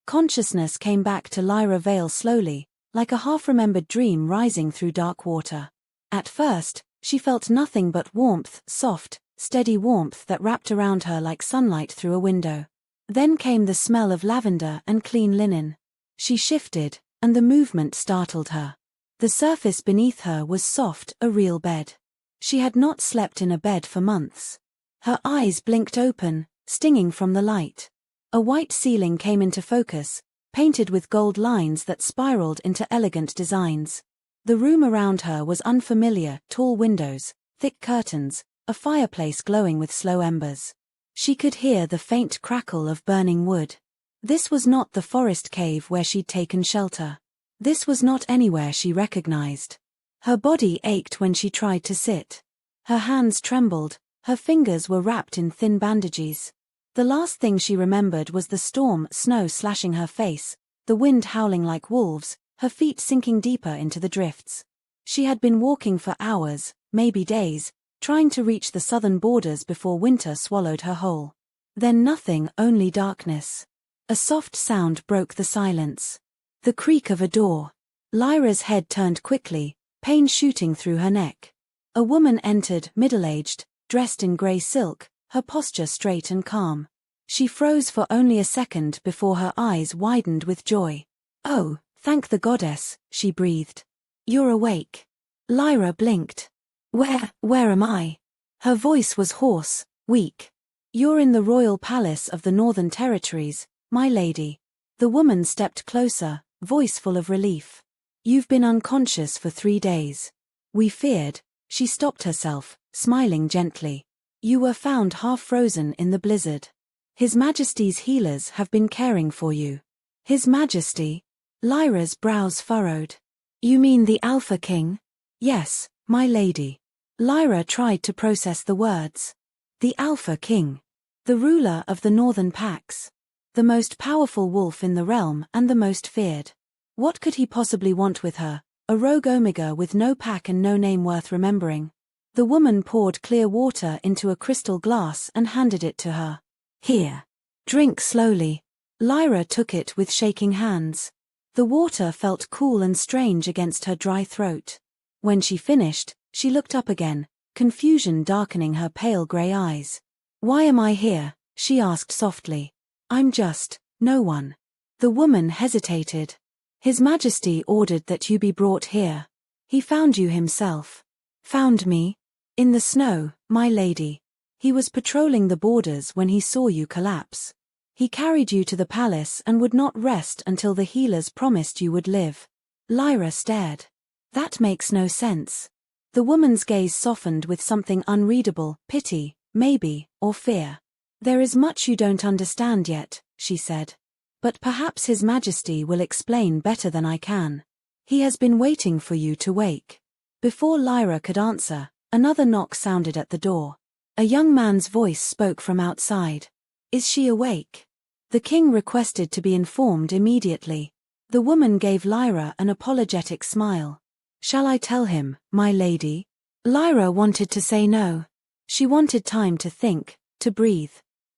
Consciousness came back to Lyra Vale slowly, like a half-remembered dream rising through dark water. At first, she felt nothing but warmth, soft, steady warmth that wrapped around her like sunlight through a window. Then came the smell of lavender and clean linen. She shifted, and the movement startled her. The surface beneath her was soft, a real bed. She had not slept in a bed for months. Her eyes blinked open, stinging from the light. A white ceiling came into focus, painted with gold lines that spiraled into elegant designs. The room around her was unfamiliar, tall windows, thick curtains, a fireplace glowing with slow embers. She could hear the faint crackle of burning wood. This was not the forest cave where she'd taken shelter. This was not anywhere she recognized. Her body ached when she tried to sit. Her hands trembled, her fingers were wrapped in thin bandages. The last thing she remembered was the storm, snow slashing her face, the wind howling like wolves, her feet sinking deeper into the drifts. She had been walking for hours, maybe days, trying to reach the southern borders before winter swallowed her whole. Then nothing, only darkness. A soft sound broke the silence. The creak of a door. Lyra's head turned quickly, pain shooting through her neck. A woman entered, middle-aged, dressed in grey silk, her posture straight and calm. She froze for only a second before her eyes widened with joy. "Oh, thank the goddess," she breathed. "You're awake." Lyra blinked. Where am I?" Her voice was hoarse, weak. "You're in the royal palace of the Northern Territories, my lady." The woman stepped closer, voice full of relief. "You've been unconscious for 3 days. We feared." She stopped herself, smiling gently. "You were found half-frozen in the blizzard. His Majesty's healers have been caring for you." "His Majesty?" Lyra's brows furrowed. "You mean the Alpha King?" "Yes, my lady." Lyra tried to process the words. The Alpha King. The ruler of the Northern Packs. The most powerful wolf in the realm and the most feared. What could he possibly want with her, a rogue Omega with no pack and no name worth remembering? The woman poured clear water into a crystal glass and handed it to her. "Here. Drink slowly." Lyra took it with shaking hands. The water felt cool and strange against her dry throat. When she finished, she looked up again, confusion darkening her pale grey eyes. "Why am I here?" she asked softly. "I'm just no one." The woman hesitated. "His Majesty ordered that you be brought here. He found you himself." "Found me?" "In the snow, my lady. He was patrolling the borders when he saw you collapse. He carried you to the palace and would not rest until the healers promised you would live." Lyra stared. "That makes no sense." The woman's gaze softened with something unreadable, pity, maybe, or fear. "There is much you don't understand yet," she said. "But perhaps His Majesty will explain better than I can. He has been waiting for you to wake." Before Lyra could answer, another knock sounded at the door. A young man's voice spoke from outside. "Is she awake?" The king requested to be informed immediately. The woman gave Lyra an apologetic smile. "Shall I tell him, my lady?" Lyra wanted to say no. She wanted time to think, to breathe.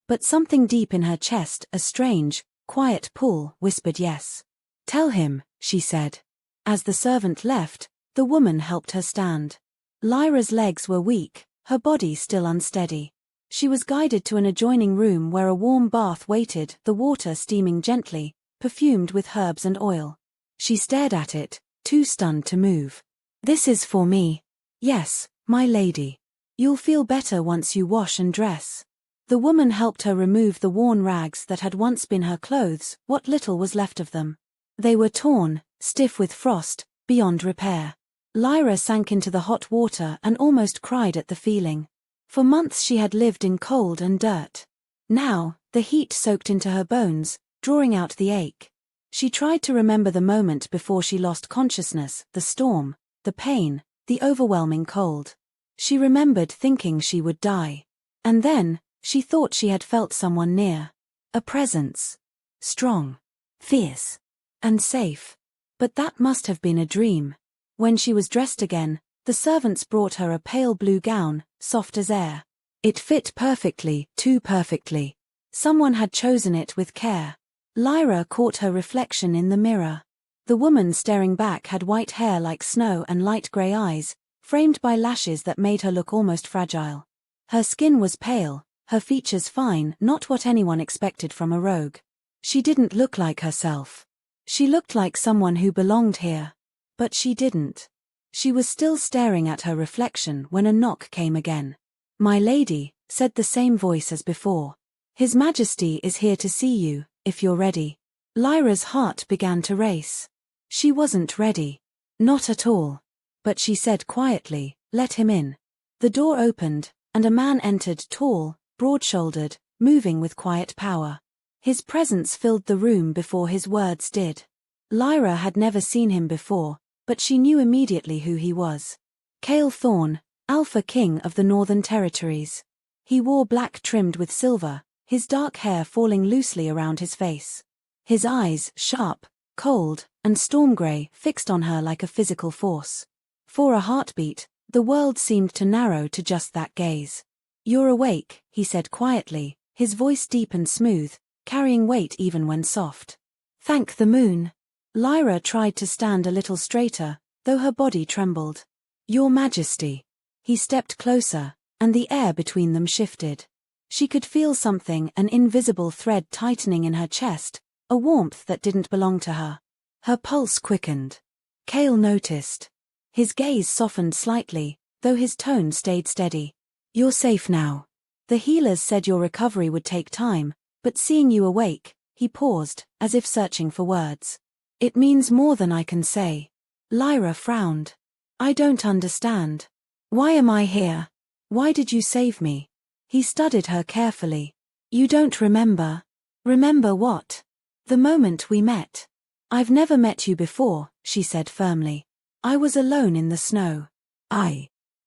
But something deep in her chest, a strange, quiet pull, whispered yes. "Tell him," she said. As the servant left, the woman helped her stand. Lyra's legs were weak, her body still unsteady. She was guided to an adjoining room where a warm bath waited, the water steaming gently, perfumed with herbs and oil. She stared at it, too stunned to move. "This is for me." "Yes, my lady. You'll feel better once you wash and dress." The woman helped her remove the worn rags that had once been her clothes, what little was left of them. They were torn, stiff with frost, beyond repair. Lyra sank into the hot water and almost cried at the feeling. For months she had lived in cold and dirt. Now, the heat soaked into her bones, drawing out the ache. She tried to remember the moment before she lost consciousness, the storm, the pain, the overwhelming cold. She remembered thinking she would die. And then, she thought she had felt someone near. A presence. Strong. Fierce. And safe. But that must have been a dream. When she was dressed again, the servants brought her a pale blue gown, soft as air. It fit perfectly, too perfectly. Someone had chosen it with care. Lyra caught her reflection in the mirror. The woman staring back had white hair like snow and light grey eyes, framed by lashes that made her look almost fragile. Her skin was pale, her features fine, not what anyone expected from a rogue. She didn't look like herself. She looked like someone who belonged here. But she didn't. She was still staring at her reflection when a knock came again. "My lady," said the same voice as before. "His Majesty is here to see you, if you're ready." Lyra's heart began to race. She wasn't ready. Not at all. But she said quietly, "Let him in." The door opened, and a man entered, tall, broad-shouldered, moving with quiet power. His presence filled the room before his words did. Lyra had never seen him before, but she knew immediately who he was. Cale Thorne, Alpha King of the Northern Territories. He wore black trimmed with silver, his dark hair falling loosely around his face. His eyes, sharp, cold, and storm-grey, fixed on her like a physical force. For a heartbeat, the world seemed to narrow to just that gaze. "You're awake," he said quietly, his voice deep and smooth, carrying weight even when soft. "Thank the moon." Lyra tried to stand a little straighter, though her body trembled. "Your Majesty." He stepped closer, and the air between them shifted. She could feel something, an invisible thread tightening in her chest, a warmth that didn't belong to her. Her pulse quickened. Cale noticed. His gaze softened slightly, though his tone stayed steady. "You're safe now. The healers said your recovery would take time, but seeing you awake," he paused, as if searching for words. "It means more than I can say." Lyra frowned. "I don't understand. Why am I here? Why did you save me?" He studied her carefully. "You don't remember?" "Remember what?" "The moment we met." "I've never met you before," she said firmly. "I was alone in the snow."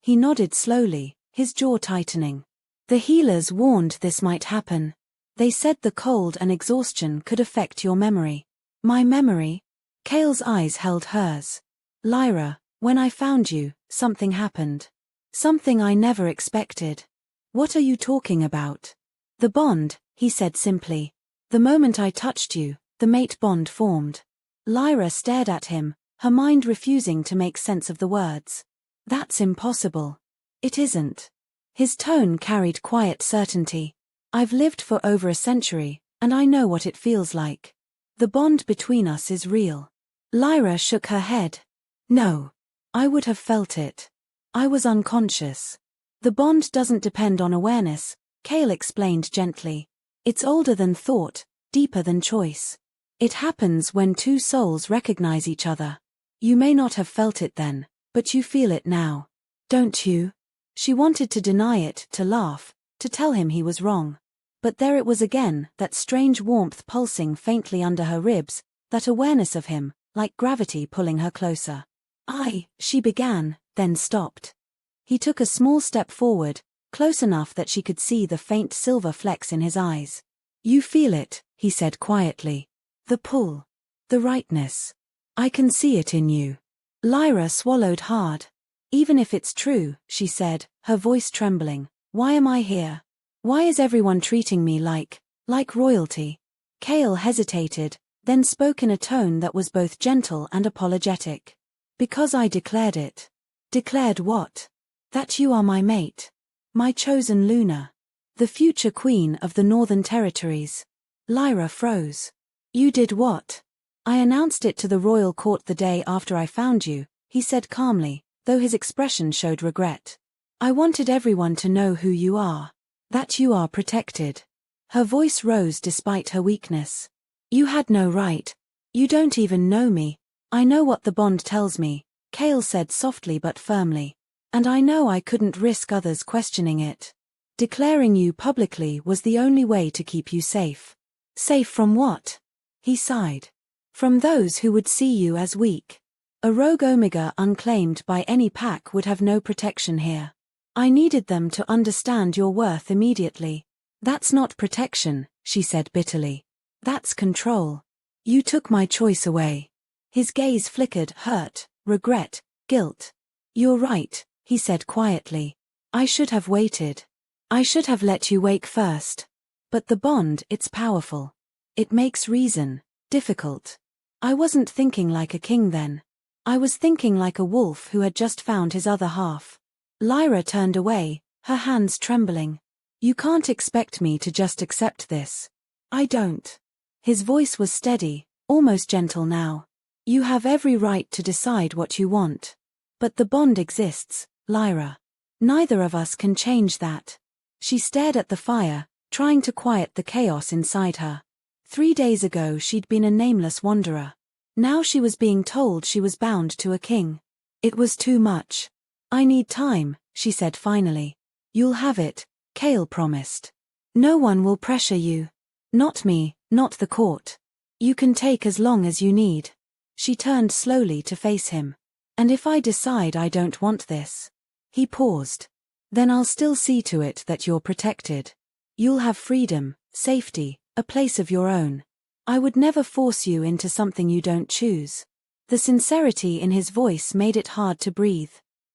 He nodded slowly, his jaw tightening. "The healers warned this might happen. They said the cold and exhaustion could affect your memory." "My memory?" Cale's eyes held hers. "Lyra, when I found you, something happened. Something I never expected." "What are you talking about?" "The bond," he said simply. "The moment I touched you, the mate bond formed." Lyra stared at him, her mind refusing to make sense of the words. "That's impossible." "It isn't." His tone carried quiet certainty. "I've lived for over a century, and I know what it feels like. The bond between us is real." Lyra shook her head. "No. I would have felt it. I was unconscious." "The bond doesn't depend on awareness," Cale explained gently. "It's older than thought, deeper than choice. It happens when two souls recognize each other. You may not have felt it then, but you feel it now. Don't you?" She wanted to deny it, to laugh, to tell him he was wrong. But there it was again, that strange warmth pulsing faintly under her ribs, that awareness of him, like gravity pulling her closer. She began, then stopped. He took a small step forward, close enough that she could see the faint silver flecks in his eyes. "You feel it," he said quietly. "The pull. The rightness. I can see it in you." Lyra swallowed hard. "Even if it's true," she said, her voice trembling, "why am I here? Why is everyone treating me like royalty?" Cale hesitated, then spoke in a tone that was both gentle and apologetic. "Because I declared it." "Declared what?" "That you are my mate. My chosen Luna. The future queen of the Northern Territories." Lyra froze. "You did what?" "I announced it to the royal court the day after I found you," he said calmly, though his expression showed regret. "I wanted everyone to know who you are. That you are protected." Her voice rose despite her weakness. "You had no right. You don't even know me." "I know what the bond tells me," Cale said softly but firmly. "And I know I couldn't risk others questioning it. Declaring you publicly was the only way to keep you safe." "Safe from what?" He sighed. "From those who would see you as weak. A rogue Omega unclaimed by any pack would have no protection here. I needed them to understand your worth immediately." "That's not protection," she said bitterly. "That's control. You took my choice away." His gaze flickered, hurt, regret, guilt. "You're right," he said quietly. "I should have waited. I should have let you wake first. But the bond, it's powerful. It makes reason difficult. I wasn't thinking like a king then. I was thinking like a wolf who had just found his other half. Lyra turned away, her hands trembling. You can't expect me to just accept this. I don't. His voice was steady, almost gentle now. You have every right to decide what you want. But the bond exists, Lyra. Neither of us can change that. She stared at the fire, trying to quiet the chaos inside her. 3 days ago she'd been a nameless wanderer. Now she was being told she was bound to a king. It was too much. I need time, she said finally. You'll have it, Cale promised. No one will pressure you. Not me, not the court. You can take as long as you need. She turned slowly to face him. And if I decide I don't want this? He paused. Then I'll still see to it that you're protected. You'll have freedom, safety, a place of your own. I would never force you into something you don't choose. The sincerity in his voice made it hard to breathe.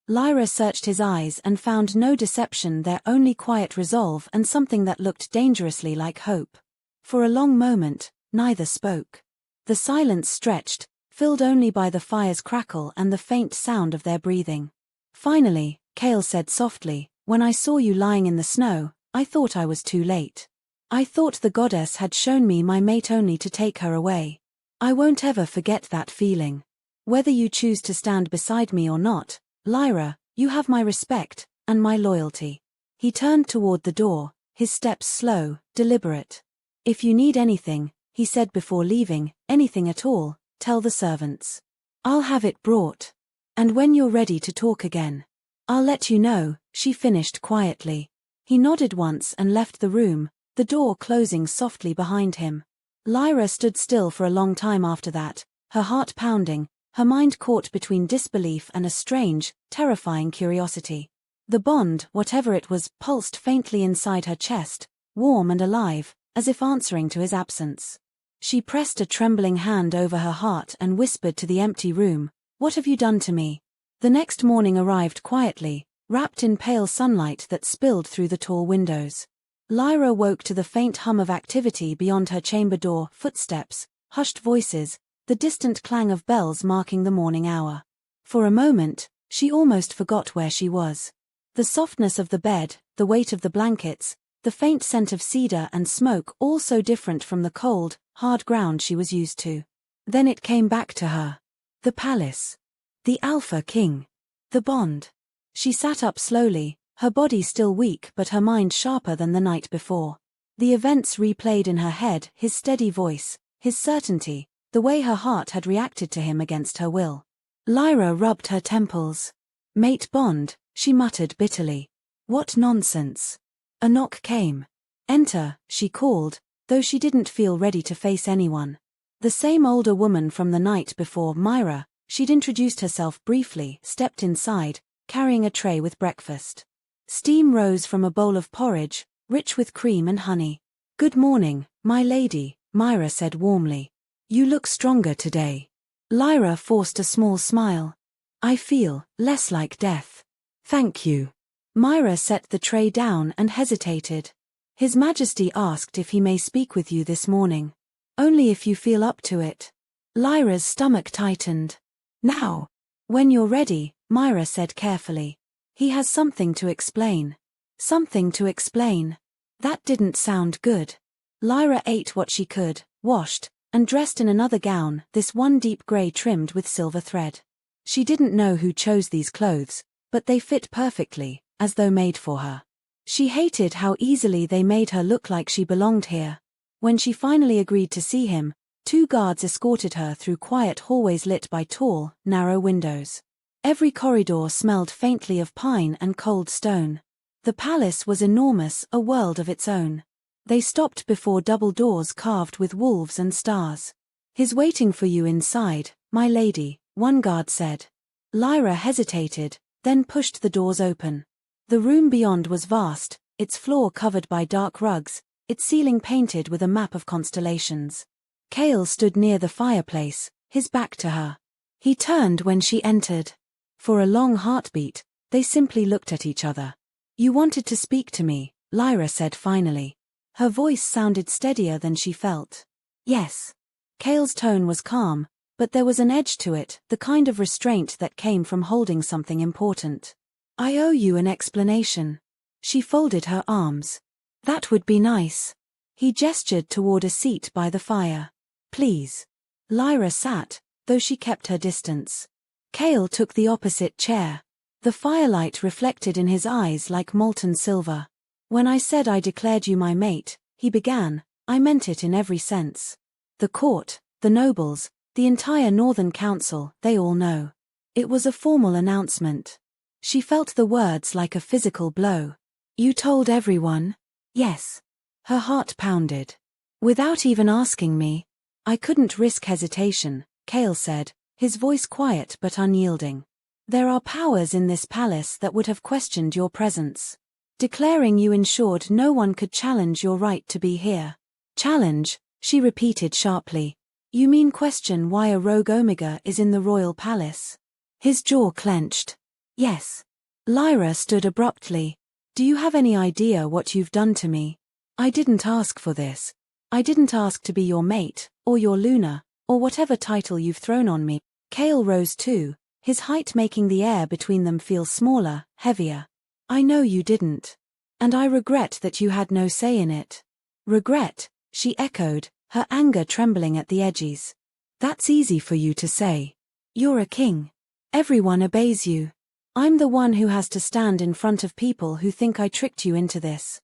Lyra searched his eyes and found no deception there, only quiet resolve and something that looked dangerously like hope. For a long moment, neither spoke. The silence stretched, filled only by the fire's crackle and the faint sound of their breathing. Finally, Cale said softly, when I saw you lying in the snow, I thought I was too late. I thought the goddess had shown me my mate only to take her away. I won't ever forget that feeling. Whether you choose to stand beside me or not, Lyra, you have my respect, and my loyalty. He turned toward the door, his steps slow, deliberate. If you need anything, he said before leaving, anything at all, tell the servants. I'll have it brought. And when you're ready to talk again, I'll let you know, she finished quietly. He nodded once and left the room, the door closing softly behind him. Lyra stood still for a long time after that, her heart pounding, her mind caught between disbelief and a strange, terrifying curiosity. The bond, whatever it was, pulsed faintly inside her chest, warm and alive, as if answering to his absence. She pressed a trembling hand over her heart and whispered to the empty room, "What have you done to me?" The next morning arrived quietly, wrapped in pale sunlight that spilled through the tall windows. Lyra woke to the faint hum of activity beyond her chamber door, footsteps, hushed voices, the distant clang of bells marking the morning hour. For a moment, she almost forgot where she was. The softness of the bed, the weight of the blankets, the faint scent of cedar and smoke, all so different from the cold, hard ground she was used to. Then it came back to her. The palace. The Alpha King. The bond. She sat up slowly, her body still weak but her mind sharper than the night before. The events replayed in her head, his steady voice, his certainty, the way her heart had reacted to him against her will. Lyra rubbed her temples. Mate bond, she muttered bitterly. What nonsense. A knock came. Enter, she called, though she didn't feel ready to face anyone. The same older woman from the night before, Myra, she'd introduced herself briefly, stepped inside, carrying a tray with breakfast. Steam rose from a bowl of porridge, rich with cream and honey. Good morning, my lady, Myra said warmly. You look stronger today. Lyra forced a small smile. I feel less like death. Thank you. Myra set the tray down and hesitated. His Majesty asked if he may speak with you this morning. Only if you feel up to it. Lyra's stomach tightened. Now. When you're ready, Myra said carefully. He has something to explain. Something to explain. That didn't sound good. Lyra ate what she could, washed, and dressed in another gown, this one deep grey trimmed with silver thread. She didn't know who chose these clothes, but they fit perfectly, as though made for her. She hated how easily they made her look like she belonged here. When she finally agreed to see him, 2 guards escorted her through quiet hallways lit by tall, narrow windows. Every corridor smelled faintly of pine and cold stone. The palace was enormous, a world of its own. They stopped before double doors carved with wolves and stars. He's waiting for you inside, my lady, one guard said. Lyra hesitated, then pushed the doors open. The room beyond was vast, its floor covered by dark rugs, its ceiling painted with a map of constellations. Cale stood near the fireplace, his back to her. He turned when she entered. For a long heartbeat, they simply looked at each other. You wanted to speak to me, Lyra said finally. Her voice sounded steadier than she felt. Yes. Kale's tone was calm, but there was an edge to it, the kind of restraint that came from holding something important. I owe you an explanation. She folded her arms. That would be nice. He gestured toward a seat by the fire. Please. Lyra sat, though she kept her distance. Kale took the opposite chair. The firelight reflected in his eyes like molten silver. When I said I declared you my mate, he began, I meant it in every sense. The court, the nobles, the entire Northern Council, they all know. It was a formal announcement. She felt the words like a physical blow. You told everyone? Yes. Her heart pounded. Without even asking me. I couldn't risk hesitation, Kale said, his voice quiet but unyielding. There are powers in this palace that would have questioned your presence. Declaring you ensured no one could challenge your right to be here. Challenge, she repeated sharply. You mean question why a rogue Omega is in the royal palace? His jaw clenched. Yes. Lyra stood abruptly. Do you have any idea what you've done to me? I didn't ask for this. I didn't ask to be your mate, or your Luna, or whatever title you've thrown on me. Kale rose too, his height making the air between them feel smaller, heavier. I know you didn't. And I regret that you had no say in it. Regret, she echoed, her anger trembling at the edges. That's easy for you to say. You're a king. Everyone obeys you. I'm the one who has to stand in front of people who think I tricked you into this.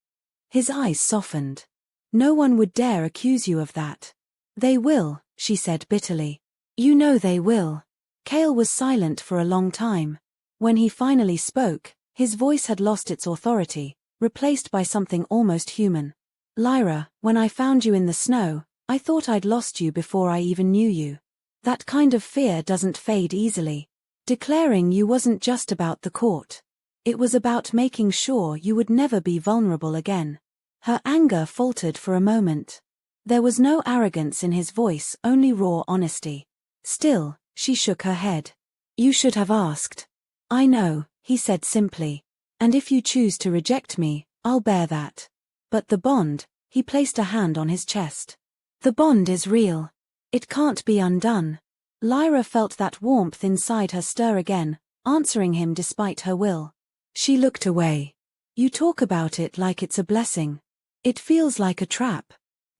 His eyes softened. No one would dare accuse you of that. They will, she said bitterly. You know they will. Kale was silent for a long time. When he finally spoke, his voice had lost its authority, replaced by something almost human. Lyra, when I found you in the snow, I thought I'd lost you before I even knew you. That kind of fear doesn't fade easily. Declaring you wasn't just about the court. It was about making sure you would never be vulnerable again. Her anger faltered for a moment. There was no arrogance in his voice, only raw honesty. Still, she shook her head. You should have asked. I know, he said simply. And if you choose to reject me, I'll bear that. But the bond, he placed a hand on his chest. The bond is real. It can't be undone. Lyra felt that warmth inside her stir again, answering him despite her will. She looked away. You talk about it like it's a blessing. It feels like a trap.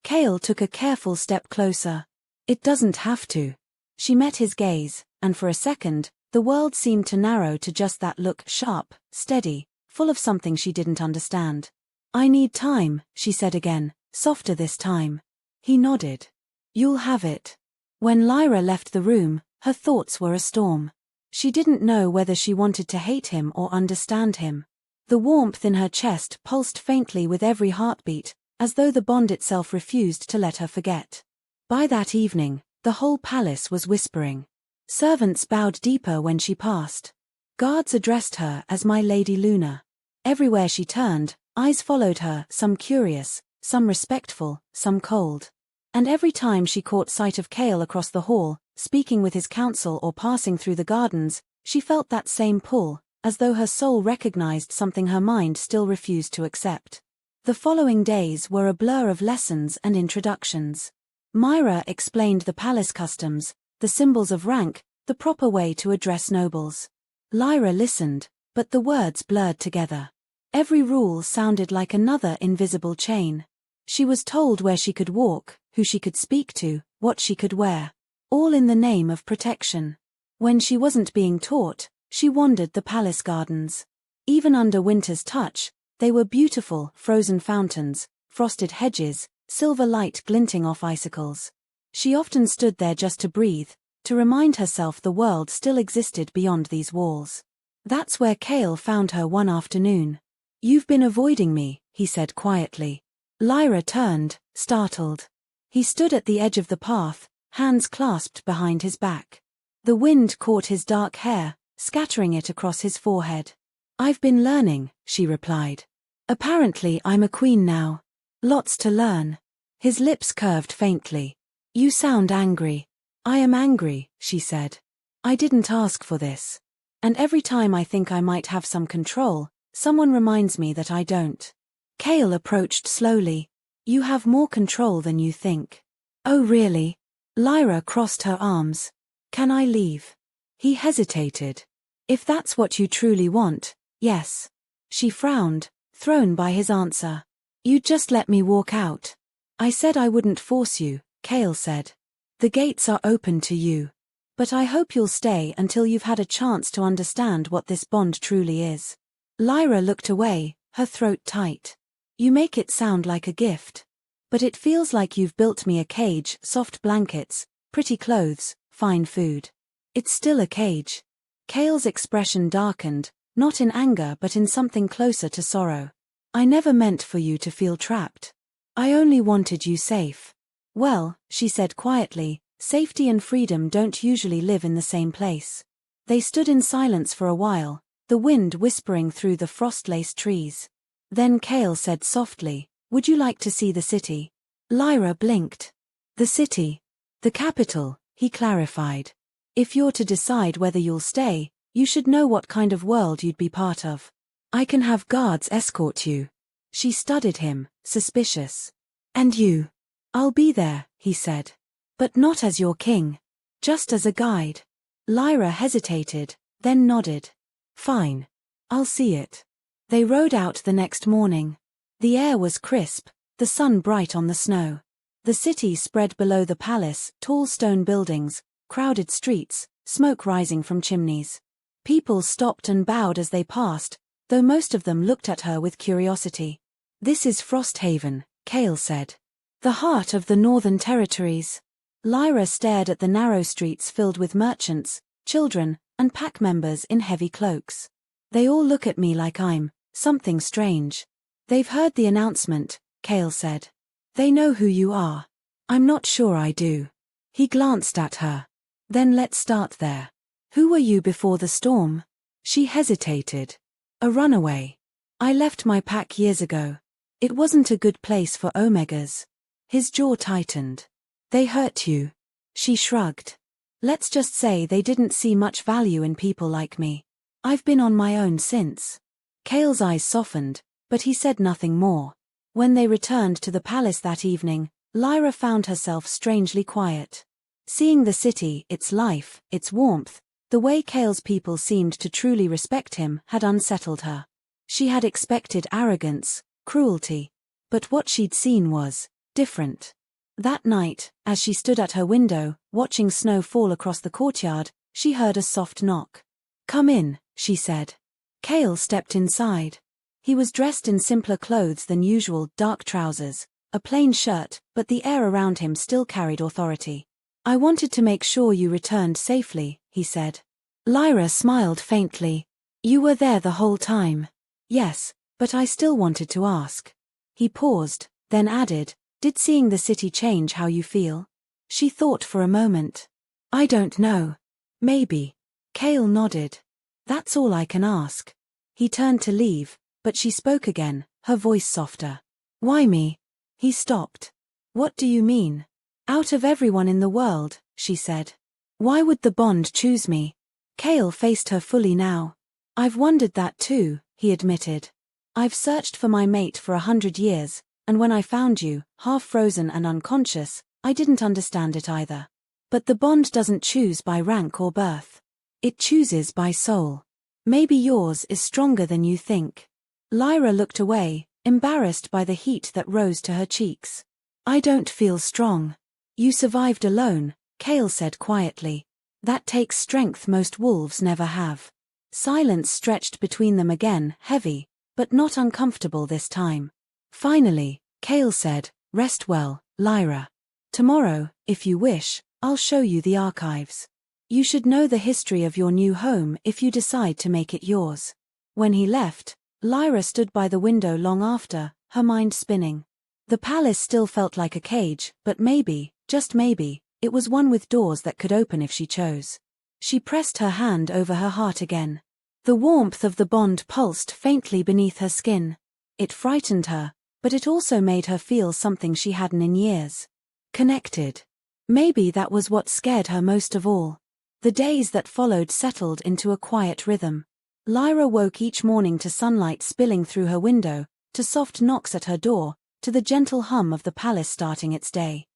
Kale took a careful step closer. It doesn't have to. She met his gaze, and for a second, the world seemed to narrow to just that look, sharp, steady, full of something she didn't understand. I need time, she said again, softer this time. He nodded. You'll have it. When Lyra left the room, her thoughts were a storm. She didn't know whether she wanted to hate him or understand him. The warmth in her chest pulsed faintly with every heartbeat, as though the bond itself refused to let her forget. By that evening, the whole palace was whispering. Servants bowed deeper when she passed. Guards addressed her as My Lady Luna. Everywhere she turned, eyes followed her, some curious, some respectful, some cold. And every time she caught sight of Kale across the hall, speaking with his council or passing through the gardens, she felt that same pull, as though her soul recognized something her mind still refused to accept. The following days were a blur of lessons and introductions. Myra explained the palace customs, the symbols of rank, the proper way to address nobles. Lyra listened, but the words blurred together. Every rule sounded like another invisible chain. She was told where she could walk, who she could speak to, what she could wear. All in the name of protection. When she wasn't being taught, she wandered the palace gardens. Even under winter's touch, they were beautiful, frozen fountains, frosted hedges, silver light glinting off icicles. She often stood there just to breathe, to remind herself the world still existed beyond these walls. That's where Kale found her one afternoon. You've been avoiding me, he said quietly. Lyra turned, startled. He stood at the edge of the path, hands clasped behind his back. The wind caught his dark hair, scattering it across his forehead. I've been learning, she replied. Apparently I'm a queen now. Lots to learn. His lips curved faintly. You sound angry. I am angry, she said. I didn't ask for this. And every time I think I might have some control, someone reminds me that I don't. Kale approached slowly. You have more control than you think. Oh really? Lyra crossed her arms. Can I leave? He hesitated. If that's what you truly want, yes. She frowned, thrown by his answer. You'd just let me walk out. I said I wouldn't force you, Cale said. The gates are open to you. But I hope you'll stay until you've had a chance to understand what this bond truly is. Lyra looked away, her throat tight. You make it sound like a gift. But it feels like you've built me a cage, soft blankets, pretty clothes, fine food. It's still a cage. Cale's expression darkened, not in anger but in something closer to sorrow. I never meant for you to feel trapped. I only wanted you safe. Well, she said quietly, safety and freedom don't usually live in the same place. They stood in silence for a while, the wind whispering through the frost-laced trees. Then Cale said softly, would you like to see the city? Lyra blinked. The city. The capital, he clarified. If you're to decide whether you'll stay, you should know what kind of world you'd be part of. I can have guards escort you. She studied him, suspicious. And you? I'll be there, he said. But not as your king. Just as a guide. Lyra hesitated, then nodded. Fine. I'll see it. They rode out the next morning. The air was crisp, the sun bright on the snow. The city spread below the palace, tall stone buildings, crowded streets, smoke rising from chimneys. People stopped and bowed as they passed, though most of them looked at her with curiosity. This is Frosthaven, Cale said. The heart of the Northern Territories. Lyra stared at the narrow streets filled with merchants, children, and pack members in heavy cloaks. They all look at me like I'm something strange. They've heard the announcement, Cale said. They know who you are. I'm not sure I do. He glanced at her. Then let's start there. Who were you before the storm? She hesitated. A runaway. I left my pack years ago. It wasn't a good place for Omegas. His jaw tightened. They hurt you. She shrugged. Let's just say they didn't see much value in people like me. I've been on my own since. Cale's eyes softened, but he said nothing more. When they returned to the palace that evening, Lyra found herself strangely quiet. Seeing the city, its life, its warmth, the way Cale's people seemed to truly respect him had unsettled her. She had expected arrogance, cruelty. But what she'd seen was different. That night, as she stood at her window, watching snow fall across the courtyard, she heard a soft knock. Come in, she said. Cale stepped inside. He was dressed in simpler clothes than usual, dark trousers, a plain shirt, but the air around him still carried authority. I wanted to make sure you returned safely, he said. Lyra smiled faintly. You were there the whole time. Yes, but I still wanted to ask. He paused, then added, did seeing the city change how you feel? She thought for a moment. I don't know. Maybe. Cale nodded. That's all I can ask. He turned to leave, but she spoke again, her voice softer. Why me? He stopped. What do you mean? Out of everyone in the world, she said. Why would the bond choose me? Cale faced her fully now. I've wondered that too, he admitted. I've searched for my mate for 100 years, and when I found you, half frozen and unconscious, I didn't understand it either. But the bond doesn't choose by rank or birth. It chooses by soul. Maybe yours is stronger than you think. Lyra looked away, embarrassed by the heat that rose to her cheeks. I don't feel strong. You survived alone, Cale said quietly. That takes strength most wolves never have. Silence stretched between them again, heavy, but not uncomfortable this time. Finally, Cale said, rest well, Lyra. Tomorrow, if you wish, I'll show you the archives. You should know the history of your new home if you decide to make it yours. When he left, Lyra stood by the window long after, her mind spinning. The palace still felt like a cage, but maybe, just maybe, it was one with doors that could open if she chose. She pressed her hand over her heart again. The warmth of the bond pulsed faintly beneath her skin. It frightened her, but it also made her feel something she hadn't in years. Connected. Maybe that was what scared her most of all. The days that followed settled into a quiet rhythm. Lyra woke each morning to sunlight spilling through her window, to soft knocks at her door, to the gentle hum of the palace starting its day.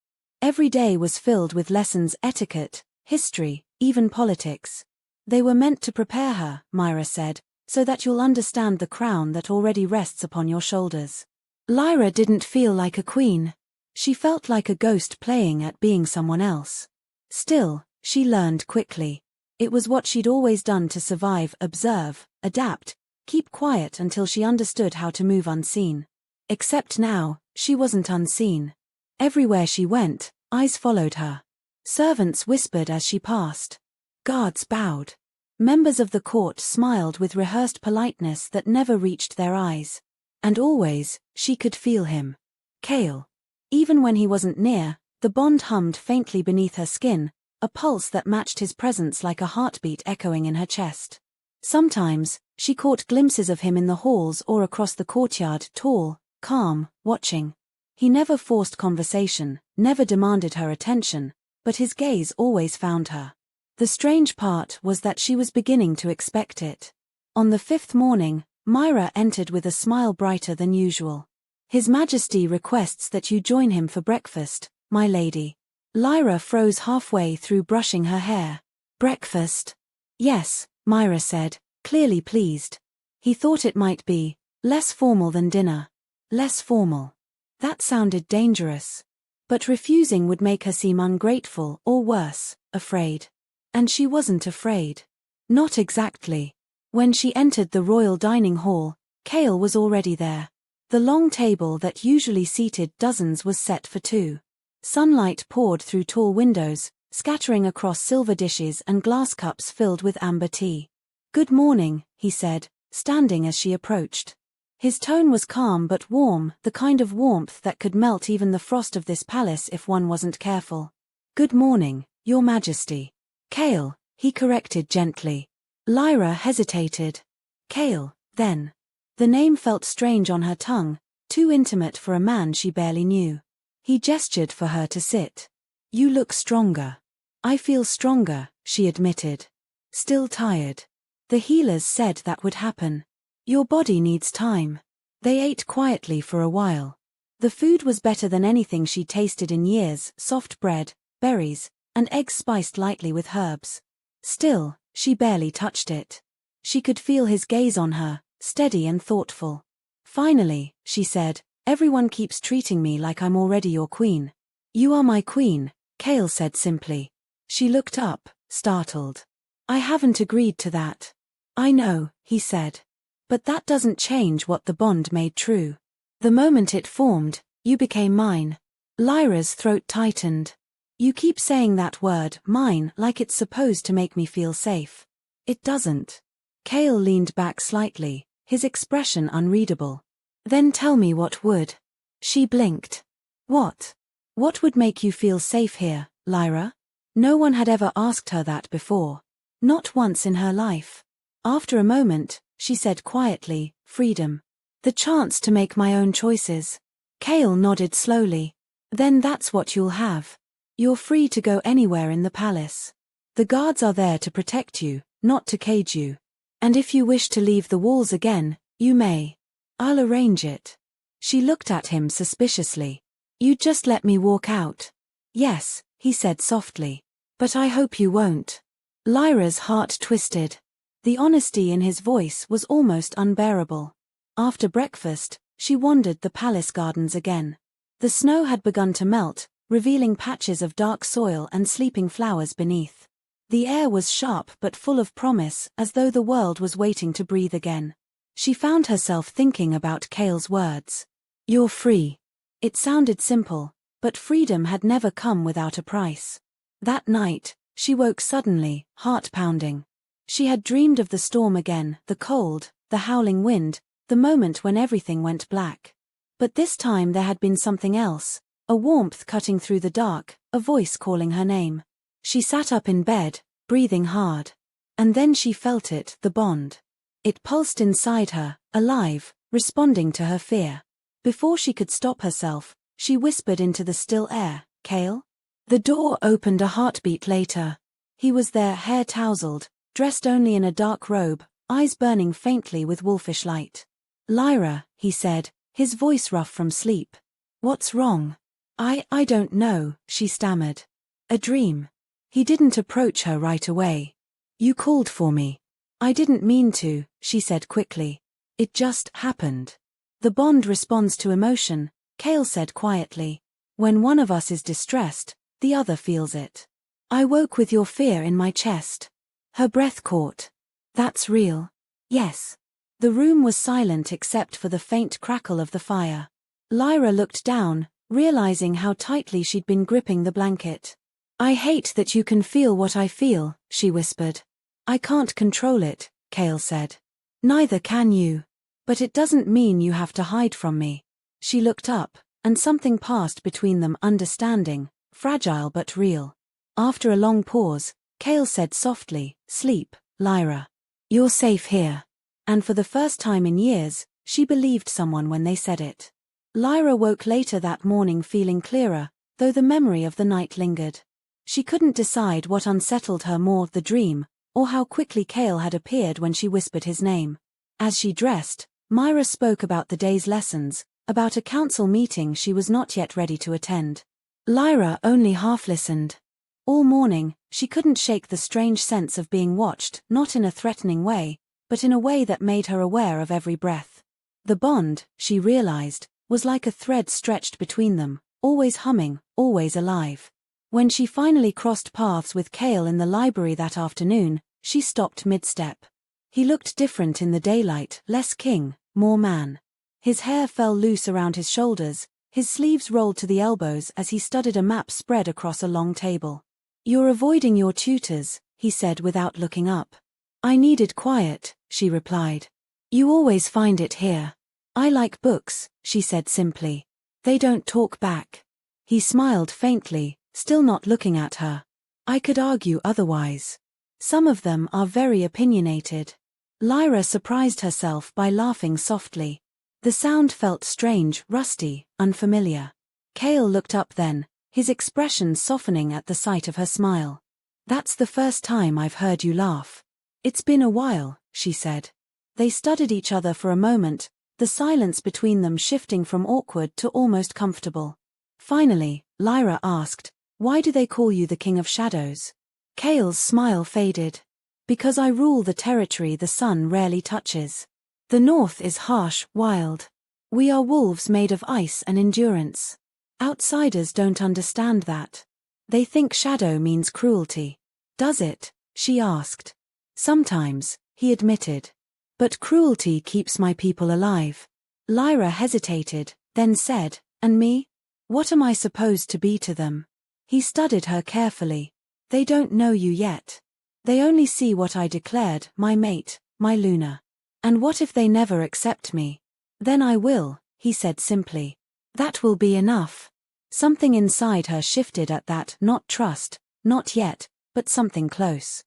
Every day was filled with lessons: etiquette, history, even politics. They were meant to prepare her, Myra said, so that you'll understand the crown that already rests upon your shoulders. Lyra didn't feel like a queen. She felt like a ghost playing at being someone else. Still, she learned quickly. It was what she'd always done to survive: observe, adapt, keep quiet until she understood how to move unseen. Except now, she wasn't unseen. Everywhere she went, eyes followed her. Servants whispered as she passed. Guards bowed. Members of the court smiled with rehearsed politeness that never reached their eyes. And always, she could feel him. Cale. Even when he wasn't near, the bond hummed faintly beneath her skin, a pulse that matched his presence like a heartbeat echoing in her chest. Sometimes, she caught glimpses of him in the halls or across the courtyard, tall, calm, watching. He never forced conversation, never demanded her attention, but his gaze always found her. The strange part was that she was beginning to expect it. On the 5th morning, Myra entered with a smile brighter than usual. His Majesty requests that you join him for breakfast, my lady. Lyra froze halfway through brushing her hair. Breakfast? Yes, Myra said, clearly pleased. He thought it might be less formal than dinner. Less formal. That sounded dangerous. But refusing would make her seem ungrateful or worse, afraid. And she wasn't afraid. Not exactly. When she entered the royal dining hall, Cale was already there. The long table that usually seated dozens was set for two. Sunlight poured through tall windows, scattering across silver dishes and glass cups filled with amber tea. Good morning, he said, standing as she approached. His tone was calm but warm, the kind of warmth that could melt even the frost of this palace if one wasn't careful. Good morning, Your Majesty. Cale, he corrected gently. Lyra hesitated. Cale, then. The name felt strange on her tongue, too intimate for a man she barely knew. He gestured for her to sit. You look stronger. I feel stronger, she admitted. Still tired. The healers said that would happen. Your body needs time. They ate quietly for a while. The food was better than anything she'd tasted in years: soft bread, berries, and eggs spiced lightly with herbs. Still, she barely touched it. She could feel his gaze on her, steady and thoughtful. Finally, she said, everyone keeps treating me like I'm already your queen. You are my queen, Cale said simply. She looked up, startled. I haven't agreed to that. I know, he said. But that doesn't change what the bond made true. The moment it formed, you became mine. Lyra's throat tightened. You keep saying that word, mine, like it's supposed to make me feel safe. It doesn't. Cale leaned back slightly, his expression unreadable. Then tell me what would. She blinked. What? What would make you feel safe here, Lyra? No one had ever asked her that before. Not once in her life. After a moment, she said quietly, freedom. The chance to make my own choices. Cale nodded slowly. Then that's what you'll have. You're free to go anywhere in the palace. The guards are there to protect you, not to cage you. And if you wish to leave the walls again, you may. I'll arrange it. She looked at him suspiciously. You just let me walk out. Yes, he said softly. But I hope you won't. Lyra's heart twisted. The honesty in his voice was almost unbearable. After breakfast, she wandered the palace gardens again. The snow had begun to melt, revealing patches of dark soil and sleeping flowers beneath. The air was sharp but full of promise, as though the world was waiting to breathe again. She found herself thinking about Cale's words. You're free. It sounded simple, but freedom had never come without a price. That night, she woke suddenly, heart pounding. She had dreamed of the storm again, the cold, the howling wind, the moment when everything went black. But this time there had been something else, a warmth cutting through the dark, a voice calling her name. She sat up in bed, breathing hard. And then she felt it, the bond. It pulsed inside her, alive, responding to her fear. Before she could stop herself, she whispered into the still air, Cale? The door opened a heartbeat later. He was there, hair tousled, dressed only in a dark robe, eyes burning faintly with wolfish light. Lyra, he said, his voice rough from sleep. What's wrong? I don't know, she stammered. A dream. He didn't approach her right away. You called for me. I didn't mean to, she said quickly. It just happened. The bond responds to emotion, Cale said quietly. When one of us is distressed, the other feels it. I woke with your fear in my chest. Her breath caught. That's real. Yes. The room was silent except for the faint crackle of the fire. Lyra looked down, realizing how tightly she'd been gripping the blanket. I hate that you can feel what I feel, she whispered. I can't control it, Cale said. Neither can you. But it doesn't mean you have to hide from me. She looked up, and something passed between them, understanding, fragile but real. After a long pause, Cale said softly, Sleep, Lyra. You're safe here. And for the first time in years, she believed someone when they said it. Lyra woke later that morning feeling clearer, though the memory of the night lingered. She couldn't decide what unsettled her more, the dream, or how quickly Cale had appeared when she whispered his name. As she dressed, Myra spoke about the day's lessons, about a council meeting she was not yet ready to attend. Lyra only half listened. All morning, she couldn't shake the strange sense of being watched, not in a threatening way, but in a way that made her aware of every breath. The bond, she realized, was like a thread stretched between them, always humming, always alive. When she finally crossed paths with Cale in the library that afternoon, she stopped mid-step. He looked different in the daylight, less king, more man. His hair fell loose around his shoulders, his sleeves rolled to the elbows as he studied a map spread across a long table. You're avoiding your tutors, he said without looking up. I needed quiet, she replied. You always find it here. I like books, she said simply. They don't talk back. He smiled faintly, still not looking at her. I could argue otherwise. Some of them are very opinionated. Lyra surprised herself by laughing softly. The sound felt strange, rusty, unfamiliar. Cale looked up then, his expression softening at the sight of her smile. That's the first time I've heard you laugh. It's been a while, she said. They studied each other for a moment, the silence between them shifting from awkward to almost comfortable. Finally, Lyra asked, Why do they call you the King of Shadows? Cale's smile faded. Because I rule the territory the sun rarely touches. The north is harsh, wild. We are wolves made of ice and endurance. Outsiders don't understand that. They think shadow means cruelty. Does it? She asked. Sometimes, he admitted. But cruelty keeps my people alive. Lyra hesitated, then said, And me? What am I supposed to be to them? He studied her carefully. They don't know you yet. They only see what I declared, my mate, my Luna. And what if they never accept me? Then I will, he said simply. That will be enough. Something inside her shifted at that, not trust, not yet, but something close.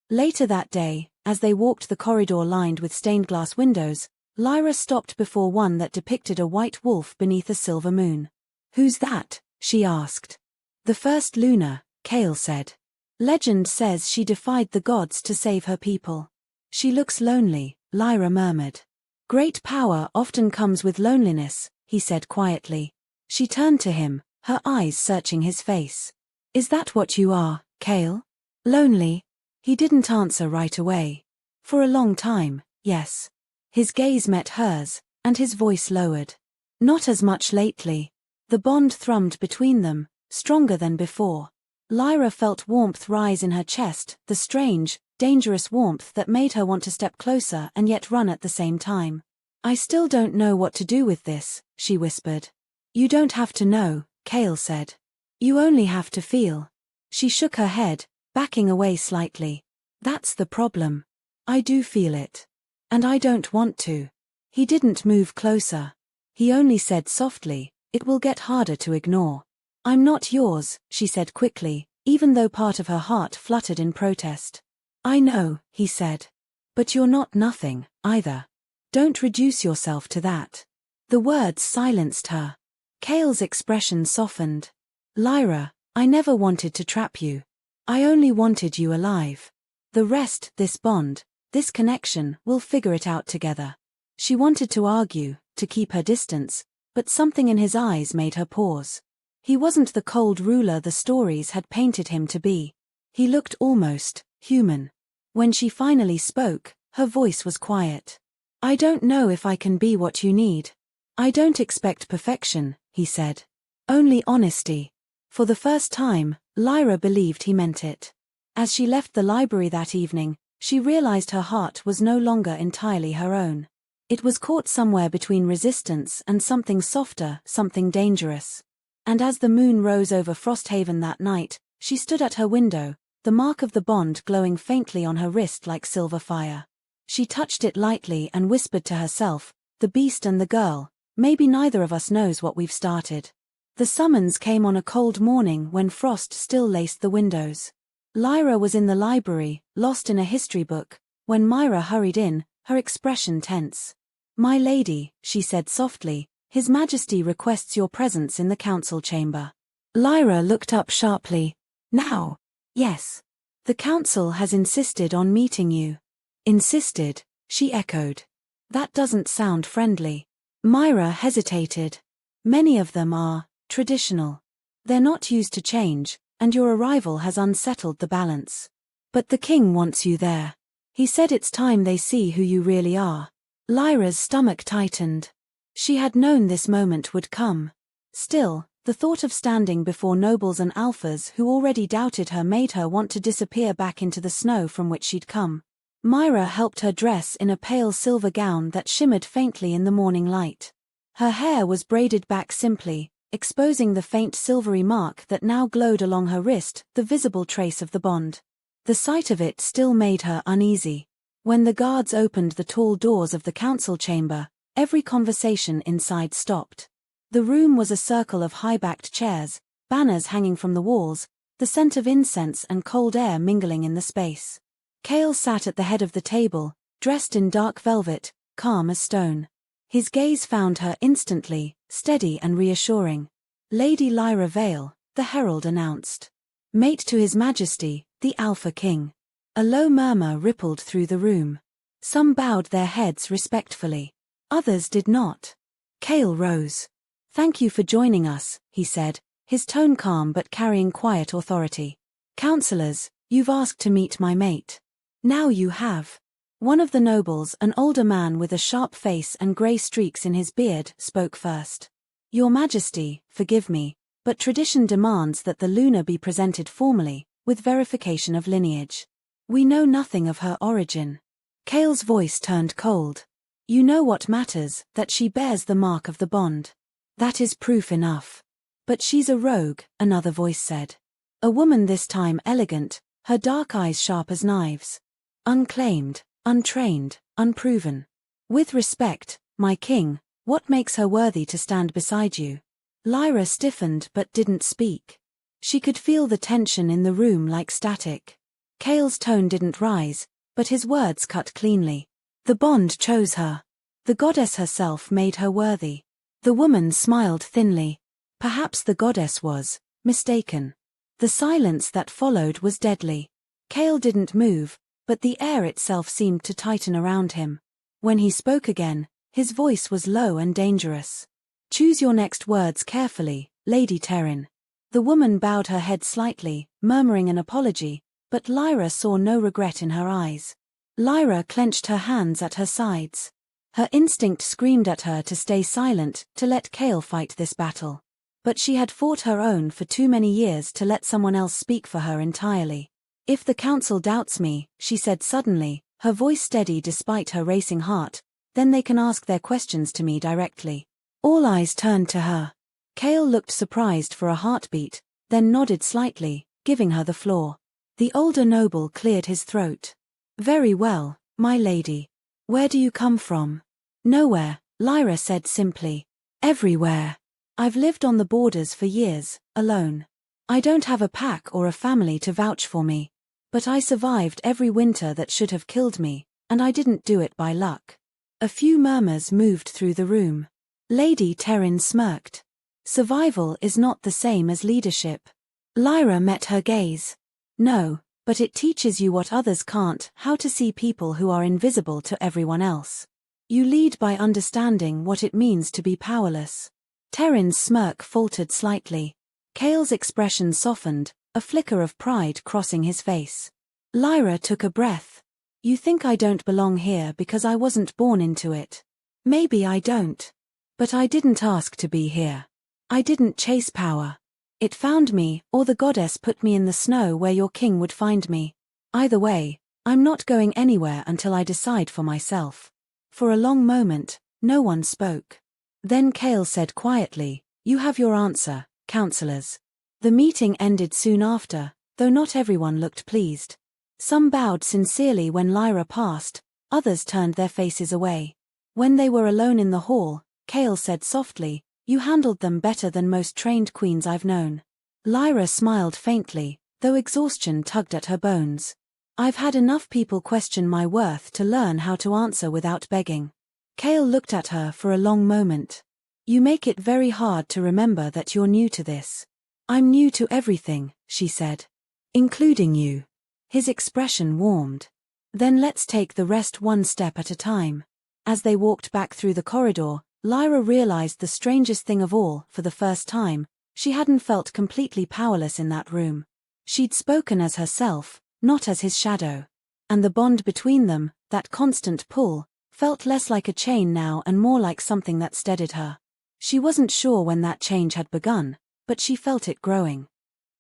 Later that day, as they walked the corridor lined with stained glass windows, Lyra stopped before one that depicted a white wolf beneath a silver moon. Who's that? She asked. The first Luna, Cale said. Legend says she defied the gods to save her people. She looks lonely, Lyra murmured. Great power often comes with loneliness, he said quietly. She turned to him, her eyes searching his face. Is that what you are, Cale? Lonely? He didn't answer right away. For a long time, yes. His gaze met hers, and his voice lowered. Not as much lately. The bond thrummed between them, stronger than before. Lyra felt warmth rise in her chest, the strange, dangerous warmth that made her want to step closer and yet run at the same time. I still don't know what to do with this, she whispered. You don't have to know, Cale said. You only have to feel. She shook her head, backing away slightly. That's the problem. I do feel it. And I don't want to. He didn't move closer. He only said softly, It will get harder to ignore. I'm not yours, she said quickly, even though part of her heart fluttered in protest. I know, he said. But you're not nothing, either. Don't reduce yourself to that. The words silenced her. Cale's expression softened. Lyra, I never wanted to trap you. I only wanted you alive. The rest, this bond, this connection, we'll figure it out together. She wanted to argue, to keep her distance, but something in his eyes made her pause. He wasn't the cold ruler the stories had painted him to be. He looked almost human. When she finally spoke, her voice was quiet. "I don't know if I can be what you need. I don't expect perfection," he said. "Only honesty." For the first time, Lyra believed he meant it. As she left the library that evening, she realized her heart was no longer entirely her own. It was caught somewhere between resistance and something softer, something dangerous. And as the moon rose over Frosthaven that night, she stood at her window, the mark of the bond glowing faintly on her wrist like silver fire. She touched it lightly and whispered to herself, "The beast and the girl, maybe neither of us knows what we've started." The summons came on a cold morning when frost still laced the windows. Lyra was in the library, lost in a history book, when Myra hurried in, her expression tense. "My lady," she said softly, "His Majesty requests your presence in the council chamber." Lyra looked up sharply. "Now?" "Yes. The council has insisted on meeting you." "Insisted?" she echoed. "That doesn't sound friendly." Myra hesitated. "Many of them are traditional. They're not used to change, and your arrival has unsettled the balance. But the king wants you there. He said it's time they see who you really are." Lyra's stomach tightened. She had known this moment would come. Still, the thought of standing before nobles and alphas who already doubted her made her want to disappear back into the snow from which she'd come. Myra helped her dress in a pale silver gown that shimmered faintly in the morning light. Her hair was braided back simply, exposing the faint silvery mark that now glowed along her wrist, the visible trace of the bond. The sight of it still made her uneasy. When the guards opened the tall doors of the council chamber, every conversation inside stopped. The room was a circle of high-backed chairs, banners hanging from the walls, the scent of incense and cold air mingling in the space. Cale sat at the head of the table, dressed in dark velvet, calm as stone. His gaze found her instantly, steady and reassuring. "Lady Lyra Vale," the herald announced. "Mate to His Majesty, the Alpha King." A low murmur rippled through the room. Some bowed their heads respectfully. Others did not. Cale rose. "Thank you for joining us," he said, his tone calm but carrying quiet authority. "Counselors, you've asked to meet my mate. Now you have." One of the nobles, an older man with a sharp face and grey streaks in his beard, spoke first. "Your Majesty, forgive me, but tradition demands that the Luna be presented formally, with verification of lineage. We know nothing of her origin." Cale's voice turned cold. "You know what matters, that she bears the mark of the bond. That is proof enough." "But she's a rogue," another voice said. A woman this time elegant, her dark eyes sharp as knives. "Unclaimed, untrained, unproven. With respect, my king, what makes her worthy to stand beside you?" Lyra stiffened but didn't speak. She could feel the tension in the room like static. Cale's tone didn't rise, but his words cut cleanly. "The bond chose her. The goddess herself made her worthy." The woman smiled thinly. Perhaps the goddess was mistaken. The silence that followed was deadly. Cale didn't move, but the air itself seemed to tighten around him. When he spoke again, his voice was low and dangerous. "Choose your next words carefully, Lady Terrin." The woman bowed her head slightly, murmuring an apology, but Lyra saw no regret in her eyes. Lyra clenched her hands at her sides. Her instinct screamed at her to stay silent, to let Cale fight this battle. But she had fought her own for too many years to let someone else speak for her entirely. "If the council doubts me," she said suddenly, her voice steady despite her racing heart, "then they can ask their questions to me directly." All eyes turned to her. Cale looked surprised for a heartbeat, then nodded slightly, giving her the floor. The older noble cleared his throat. "Very well, my lady. Where do you come from?" "Nowhere," Lyra said simply. "Everywhere. I've lived on the borders for years, alone. I don't have a pack or a family to vouch for me. But I survived every winter that should have killed me, and I didn't do it by luck." A few murmurs moved through the room. Lady Terrin smirked. "Survival is not the same as leadership." Lyra met her gaze. "No, but it teaches you what others can't, how to see people who are invisible to everyone else. You lead by understanding what it means to be powerless." Terrin's smirk faltered slightly. Cale's expression softened, a flicker of pride crossing his face. Lyra took a breath. You think I don't belong here because I wasn't born into it? Maybe I don't. But I didn't ask to be here. I didn't chase power. It found me, or the goddess put me in the snow where your king would find me. Either way, I'm not going anywhere until I decide for myself. For a long moment, no one spoke. Then Cale said quietly, You have your answer, counselors. The meeting ended soon after, though not everyone looked pleased. Some bowed sincerely when Lyra passed, others turned their faces away. When they were alone in the hall, Cale said softly, You handled them better than most trained queens I've known. Lyra smiled faintly, though exhaustion tugged at her bones. I've had enough people question my worth to learn how to answer without begging. Cale looked at her for a long moment. You make it very hard to remember that you're new to this. I'm new to everything, she said. Including you. His expression warmed. Then let's take the rest one step at a time. As they walked back through the corridor, Lyra realized the strangest thing of all. For the first time, she hadn't felt completely powerless in that room. She'd spoken as herself, not as his shadow. And the bond between them, that constant pull, felt less like a chain now and more like something that steadied her. She wasn't sure when that change had begun, but she felt it growing.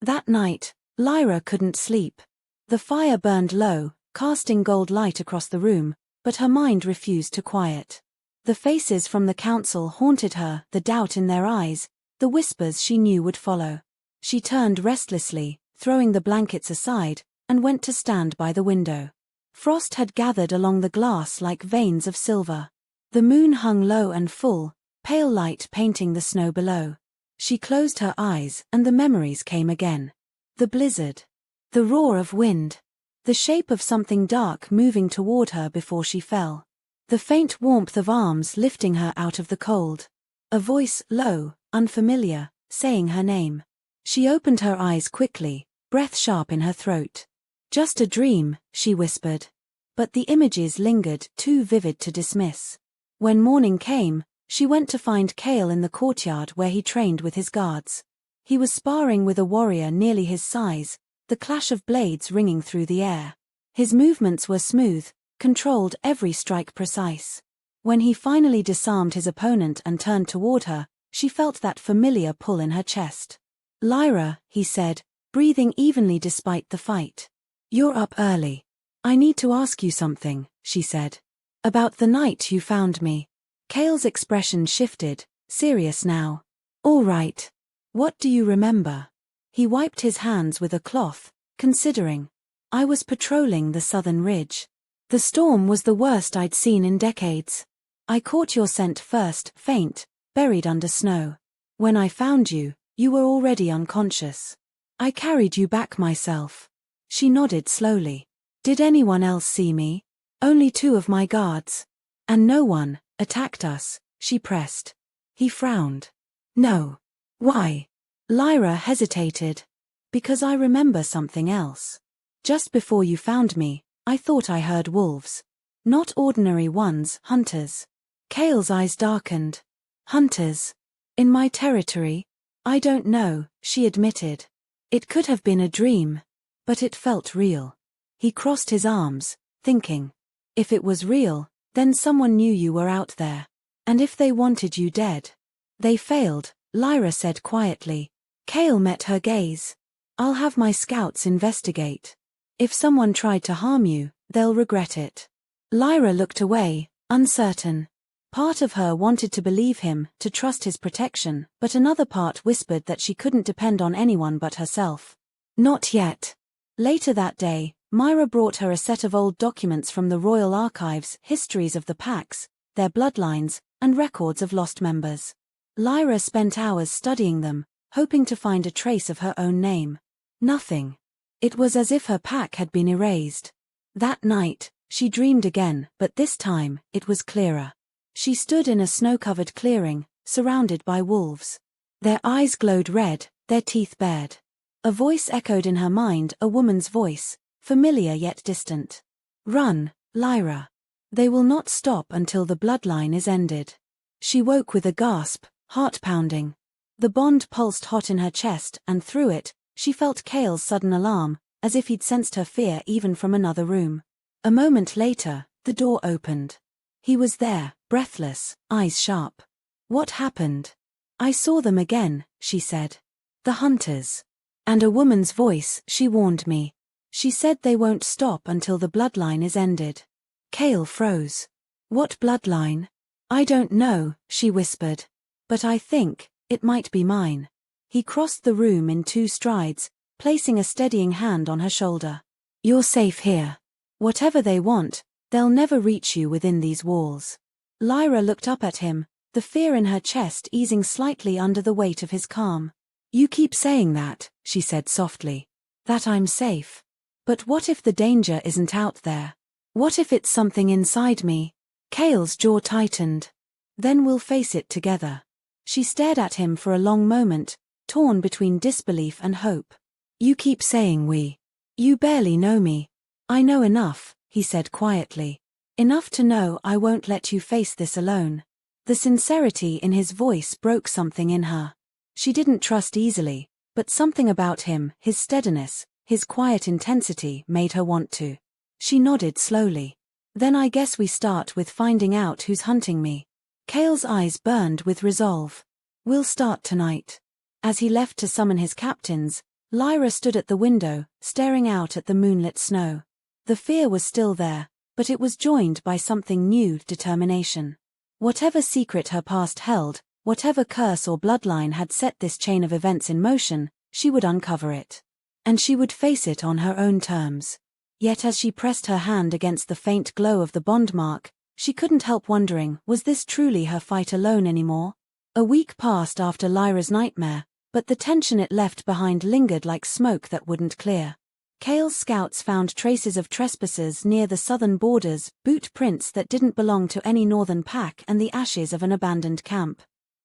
That night, Lyra couldn't sleep. The fire burned low, casting gold light across the room, but her mind refused to quiet. The faces from the council haunted her, the doubt in their eyes, the whispers she knew would follow. She turned restlessly, throwing the blankets aside, and went to stand by the window. Frost had gathered along the glass like veins of silver. The moon hung low and full, pale light painting the snow below. She closed her eyes and the memories came again. The blizzard. The roar of wind. The shape of something dark moving toward her before she fell. The faint warmth of arms lifting her out of the cold. A voice, low, unfamiliar, saying her name. She opened her eyes quickly, breath sharp in her throat. Just a dream, she whispered. But the images lingered, too vivid to dismiss. When morning came, she went to find Cale in the courtyard where he trained with his guards. He was sparring with a warrior nearly his size, the clash of blades ringing through the air. His movements were smooth, controlled, every strike precise. When he finally disarmed his opponent and turned toward her, she felt that familiar pull in her chest. Lyra, he said, breathing evenly despite the fight. You're up early. I need to ask you something, she said. About the night you found me. Cale's expression shifted, serious now. All right. What do you remember? He wiped his hands with a cloth, considering. I was patrolling the southern ridge. The storm was the worst I'd seen in decades. I caught your scent first, faint, buried under snow. When I found you, you were already unconscious. I carried you back myself. She nodded slowly. Did anyone else see me? Only 2 of my guards. And no one attacked us, she pressed. He frowned. No. Why? Lyra hesitated. Because I remember something else. Just before you found me, I thought I heard wolves. Not ordinary ones, hunters. Cale's eyes darkened. Hunters? In my territory? I don't know, she admitted. It could have been a dream. But it felt real. He crossed his arms, thinking. If it was real, then someone knew you were out there. And if they wanted you dead. They failed, Lyra said quietly. Cale met her gaze. I'll have my scouts investigate. If someone tried to harm you, they'll regret it. Lyra looked away, uncertain. Part of her wanted to believe him, to trust his protection, but another part whispered that she couldn't depend on anyone but herself. Not yet. Later that day, Myra brought her a set of old documents from the Royal Archives, histories of the packs, their bloodlines, and records of lost members. Lyra spent hours studying them, hoping to find a trace of her own name. Nothing. It was as if her pack had been erased. That night, she dreamed again, but this time, it was clearer. She stood in a snow-covered clearing, surrounded by wolves. Their eyes glowed red, their teeth bared. A voice echoed in her mind, a woman's voice, familiar yet distant. Run, Lyra. They will not stop until the bloodline is ended. She woke with a gasp, heart pounding. The bond pulsed hot in her chest, and through it, she felt Cale's sudden alarm, as if he'd sensed her fear even from another room. A moment later, the door opened. He was there, breathless, eyes sharp. What happened? I saw them again, she said. The hunters. And a woman's voice, she warned me. She said they won't stop until the bloodline is ended. Cale froze. What bloodline? I don't know, she whispered. But I think it might be mine. He crossed the room in 2 strides, placing a steadying hand on her shoulder. You're safe here. Whatever they want, they'll never reach you within these walls. Lyra looked up at him, the fear in her chest easing slightly under the weight of his calm. You keep saying that, she said softly. That I'm safe. But what if the danger isn't out there? What if it's something inside me? Cale's jaw tightened. Then we'll face it together. She stared at him for a long moment, torn between disbelief and hope. You keep saying we. You barely know me. I know enough, he said quietly. Enough to know I won't let you face this alone. The sincerity in his voice broke something in her. She didn't trust easily, but something about him, his steadiness, his quiet intensity made her want to. She nodded slowly. Then I guess we start with finding out who's hunting me. Cale's eyes burned with resolve. We'll start tonight. As he left to summon his captains, Lyra stood at the window, staring out at the moonlit snow. The fear was still there, but it was joined by something new, determination. Whatever secret her past held, whatever curse or bloodline had set this chain of events in motion, she would uncover it. And she would face it on her own terms. Yet as she pressed her hand against the faint glow of the bond mark, she couldn't help wondering, was this truly her fight alone anymore? A week passed after Lyra's nightmare, but the tension it left behind lingered like smoke that wouldn't clear. Cale's scouts found traces of trespassers near the southern borders, boot prints that didn't belong to any northern pack, and the ashes of an abandoned camp.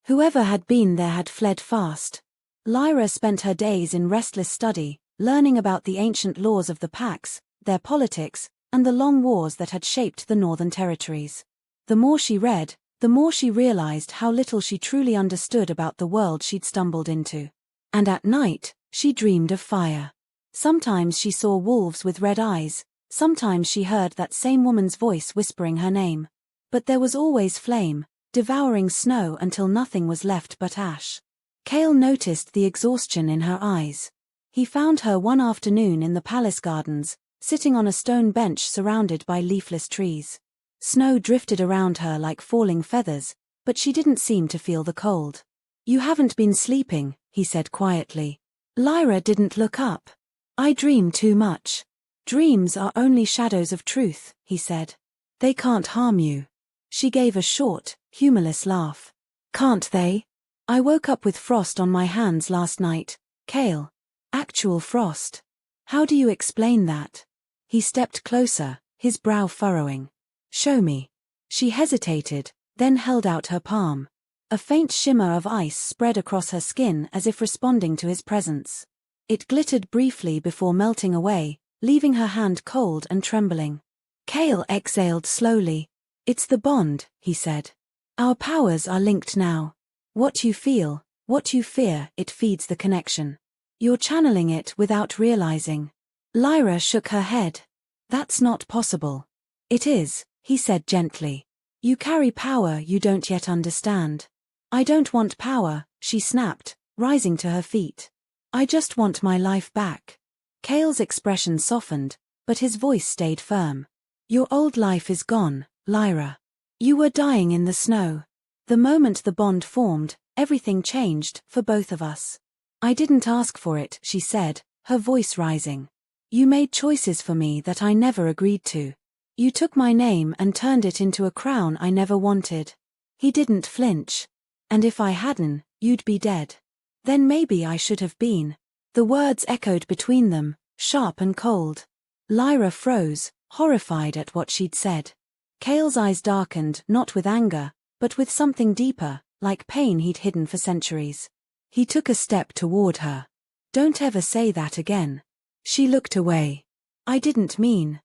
Whoever had been there had fled fast. Lyra spent her days in restless study, learning about the ancient laws of the packs, their politics, and the long wars that had shaped the northern territories. The more she read, the more she realized how little she truly understood about the world she'd stumbled into. And at night, she dreamed of fire. Sometimes she saw wolves with red eyes, sometimes she heard that same woman's voice whispering her name. But there was always flame, devouring snow until nothing was left but ash. Cale noticed the exhaustion in her eyes. He found her one afternoon in the palace gardens, sitting on a stone bench surrounded by leafless trees. Snow drifted around her like falling feathers, but she didn't seem to feel the cold. You haven't been sleeping, he said quietly. Lyra didn't look up. I dream too much. Dreams are only shadows of truth, he said. They can't harm you. She gave a short, humorless laugh. Can't they? I woke up with frost on my hands last night, Cale. Actual frost. How do you explain that? He stepped closer, his brow furrowing. Show me. She hesitated, then held out her palm. A faint shimmer of ice spread across her skin as if responding to his presence. It glittered briefly before melting away, leaving her hand cold and trembling. Cale exhaled slowly. It's the bond, he said. Our powers are linked now. What you feel, what you fear, it feeds the connection. You're channeling it without realizing. Lyra shook her head. That's not possible. It is, he said gently. You carry power you don't yet understand. I don't want power, she snapped, rising to her feet. I just want my life back. Cale's expression softened, but his voice stayed firm. Your old life is gone, Lyra. You were dying in the snow. The moment the bond formed, everything changed for both of us. I didn't ask for it, she said, her voice rising. You made choices for me that I never agreed to. You took my name and turned it into a crown I never wanted. He didn't flinch. And if I hadn't, you'd be dead. Then maybe I should have been. The words echoed between them, sharp and cold. Lyra froze, horrified at what she'd said. Cale's eyes darkened, not with anger, but with something deeper, like pain he'd hidden for centuries. He took a step toward her. Don't ever say that again. She looked away. I didn't mean.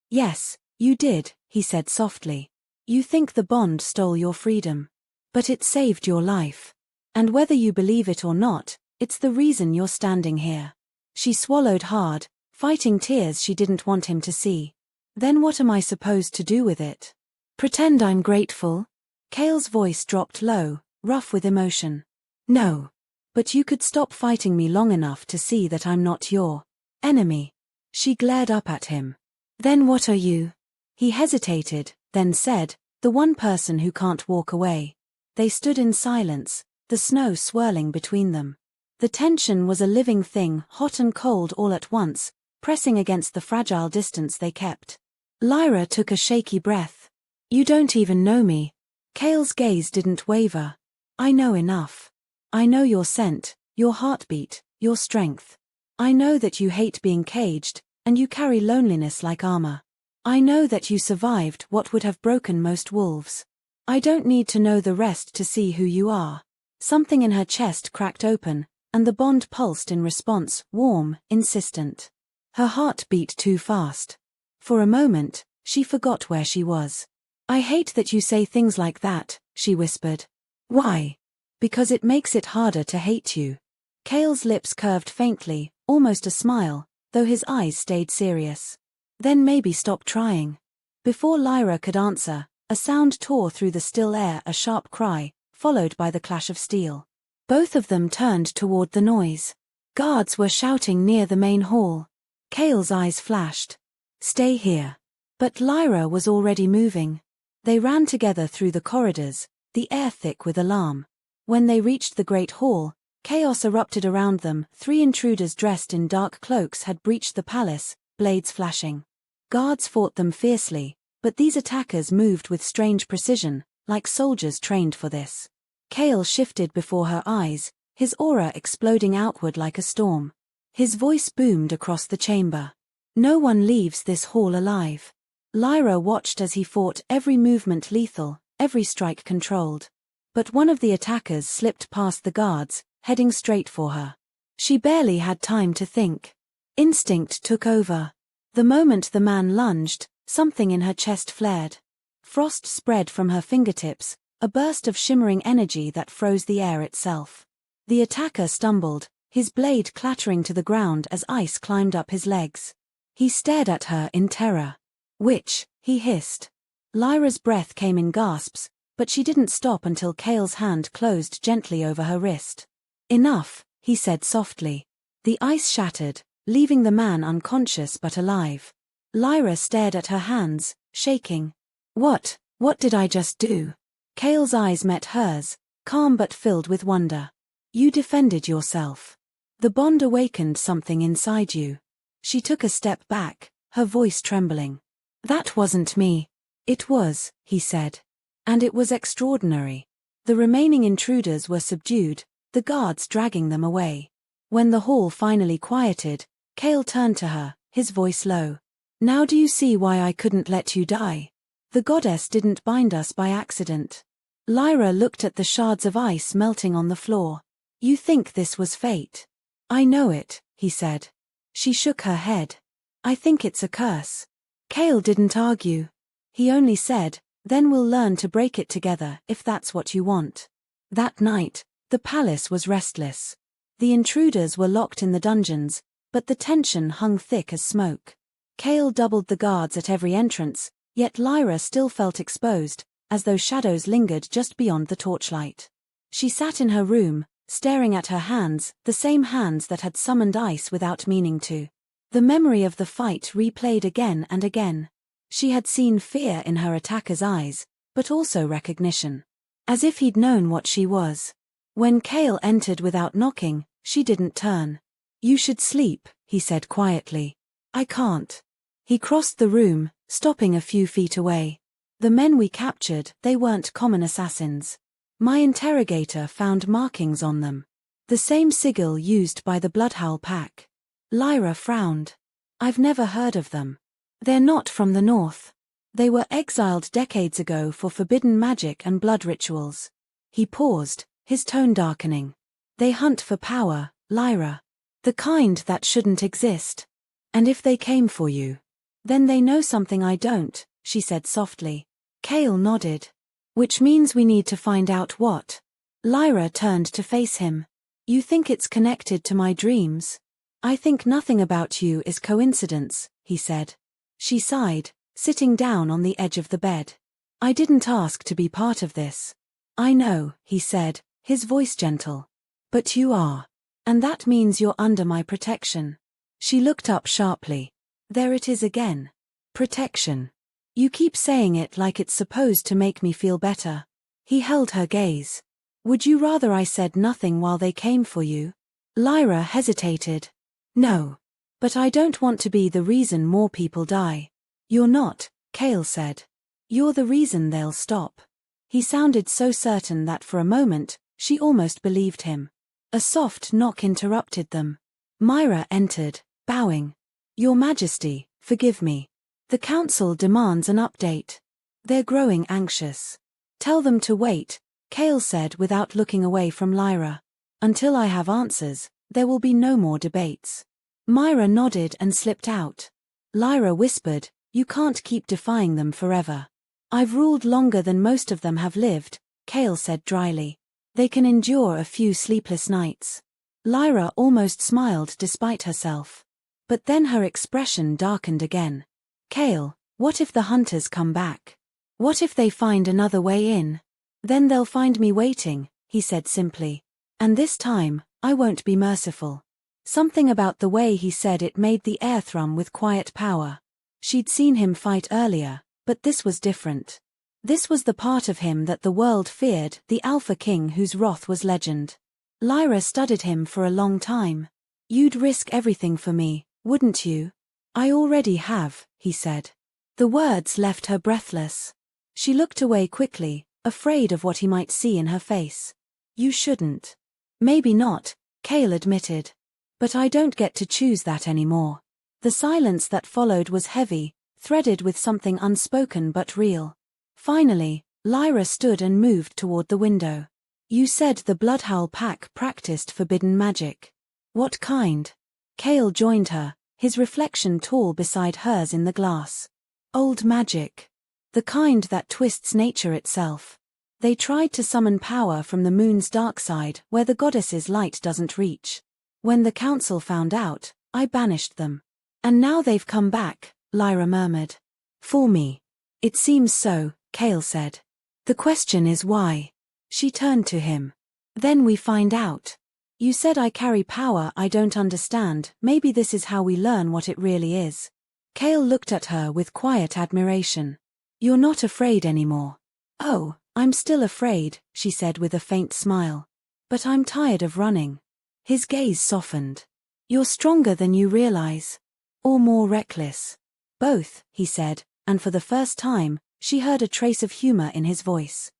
Yes, you did, he said softly. You think the bond stole your freedom. But it saved your life. And whether you believe it or not, it's the reason you're standing here. She swallowed hard, fighting tears she didn't want him to see. Then what am I supposed to do with it? Pretend I'm grateful? Cale's voice dropped low, rough with emotion. No. But you could stop fighting me long enough to see that I'm not your enemy. She glared up at him. Then what are you? He hesitated, then said, the one person who can't walk away. They stood in silence, the snow swirling between them. The tension was a living thing, hot and cold all at once, pressing against the fragile distance they kept. Lyra took a shaky breath. You don't even know me. Cale's gaze didn't waver. I know enough. I know your scent, your heartbeat, your strength. I know that you hate being caged, and you carry loneliness like armor. I know that you survived what would have broken most wolves. I don't need to know the rest to see who you are. Something in her chest cracked open, and the bond pulsed in response, warm, insistent. Her heart beat too fast. For a moment, she forgot where she was. I hate that you say things like that, she whispered. Why? Because it makes it harder to hate you. Cale's lips curved faintly, almost a smile, though his eyes stayed serious. Then maybe stop trying. Before Lyra could answer, a sound tore through the still air, a sharp cry, followed by the clash of steel. Both of them turned toward the noise. Guards were shouting near the main hall. Cale's eyes flashed. Stay here. But Lyra was already moving. They ran together through the corridors, the air thick with alarm. When they reached the great hall, chaos erupted around them. 3 intruders dressed in dark cloaks had breached the palace, blades flashing. Guards fought them fiercely, but these attackers moved with strange precision, like soldiers trained for this. Cale shifted before her eyes, his aura exploding outward like a storm. His voice boomed across the chamber. No one leaves this hall alive. Lyra watched as he fought, every movement lethal, every strike controlled. But one of the attackers slipped past the guards, heading straight for her. She barely had time to think. Instinct took over. The moment the man lunged, something in her chest flared. Frost spread from her fingertips, a burst of shimmering energy that froze the air itself. The attacker stumbled, his blade clattering to the ground as ice climbed up his legs. He stared at her in terror. Witch, he hissed. Lyra's breath came in gasps, but she didn't stop until Cale's hand closed gently over her wrist. Enough, he said softly. The ice shattered, leaving the man unconscious but alive. Lyra stared at her hands, shaking. What did I just do? Cale's eyes met hers, calm but filled with wonder. You defended yourself. The bond awakened something inside you. She took a step back, her voice trembling. That wasn't me. It was, he said. And it was extraordinary. The remaining intruders were subdued, the guards dragging them away. When the hall finally quieted, Cale turned to her, his voice low. Now do you see why I couldn't let you die? The goddess didn't bind us by accident. Lyra looked at the shards of ice melting on the floor. You think this was fate? I know it, he said. She shook her head. I think it's a curse. Cale didn't argue. He only said, then we'll learn to break it together if that's what you want. That night, the palace was restless. The intruders were locked in the dungeons, but the tension hung thick as smoke. Cale doubled the guards at every entrance, yet Lyra still felt exposed, as though shadows lingered just beyond the torchlight. She sat in her room, staring at her hands, the same hands that had summoned ice without meaning to. The memory of the fight replayed again and again. She had seen fear in her attacker's eyes, but also recognition. As if he'd known what she was. When Cale entered without knocking, she didn't turn. You should sleep, he said quietly. I can't. He crossed the room, stopping a few feet away. The men we captured, they weren't common assassins. My interrogator found markings on them. The same sigil used by the Bloodhowl pack. Lyra frowned. I've never heard of them. They're not from the north. They were exiled decades ago for forbidden magic and blood rituals. He paused, his tone darkening. They hunt for power, Lyra. The kind that shouldn't exist. And if they came for you, then they know something I don't, she said softly. Cale nodded. Which means we need to find out what. Lyra turned to face him. You think it's connected to my dreams? I think nothing about you is coincidence, he said. She sighed, sitting down on the edge of the bed. I didn't ask to be part of this. I know, he said, his voice gentle. But you are. And that means you're under my protection. She looked up sharply. There it is again. Protection. You keep saying it like it's supposed to make me feel better. He held her gaze. Would you rather I said nothing while they came for you? Lyra hesitated. No. But I don't want to be the reason more people die. You're not, Cale said. You're the reason they'll stop. He sounded so certain that for a moment, she almost believed him. A soft knock interrupted them. Myra entered, bowing. Your Majesty, forgive me. The council demands an update. They're growing anxious. Tell them to wait, Cale said without looking away from Lyra. Until I have answers, there will be no more debates. Myra nodded and slipped out. Lyra whispered, you can't keep defying them forever. I've ruled longer than most of them have lived, Cale said dryly. They can endure a few sleepless nights. Lyra almost smiled despite herself. But then her expression darkened again. Cale, what if the hunters come back? What if they find another way in? Then they'll find me waiting, he said simply. And this time, I won't be merciful. Something about the way he said it made the air thrum with quiet power. She'd seen him fight earlier, but this was different. This was the part of him that the world feared, the Alpha King whose wrath was legend. Lyra studied him for a long time. You'd risk everything for me, wouldn't you? I already have, he said. The words left her breathless. She looked away quickly, afraid of what he might see in her face. You shouldn't. Maybe not, Cale admitted. But I don't get to choose that anymore. The silence that followed was heavy, threaded with something unspoken but real. Finally, Lyra stood and moved toward the window. You said the Bloodhowl Pack practiced forbidden magic. What kind? Cale joined her, his reflection tall beside hers in the glass. Old magic. The kind that twists nature itself. They tried to summon power from the moon's dark side where the goddess's light doesn't reach. When the council found out, I banished them. And now they've come back, Lyra murmured. For me. It seems so, Cale said. The question is why? She turned to him. Then we find out. You said I carry power I don't understand, maybe this is how we learn what it really is. Cale looked at her with quiet admiration. You're not afraid anymore. Oh, I'm still afraid, she said with a faint smile. But I'm tired of running. His gaze softened. You're stronger than you realize. Or more reckless. Both, he said, and for the first time, she heard a trace of humor in his voice.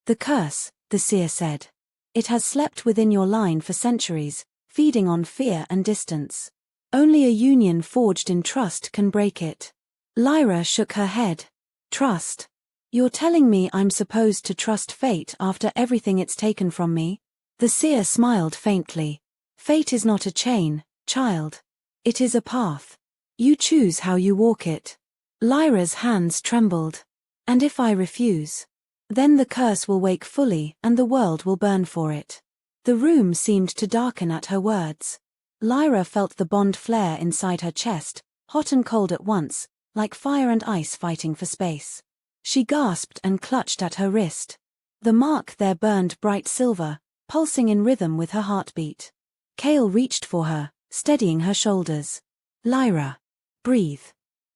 The curse, the seer said. It has slept within your line for centuries, feeding on fear and distance. Only a union forged in trust can break it. Lyra shook her head. Trust? You're telling me I'm supposed to trust fate after everything it's taken from me? The seer smiled faintly. Fate is not a chain, child. It is a path. You choose how you walk it. Lyra's hands trembled. And if I refuse? Then the curse will wake fully and the world will burn for it. The room seemed to darken at her words. Lyra felt the bond flare inside her chest, hot and cold at once, like fire and ice fighting for space. She gasped and clutched at her wrist. The mark there burned bright silver, pulsing in rhythm with her heartbeat. Cale reached for her, steadying her shoulders. Lyra. Breathe.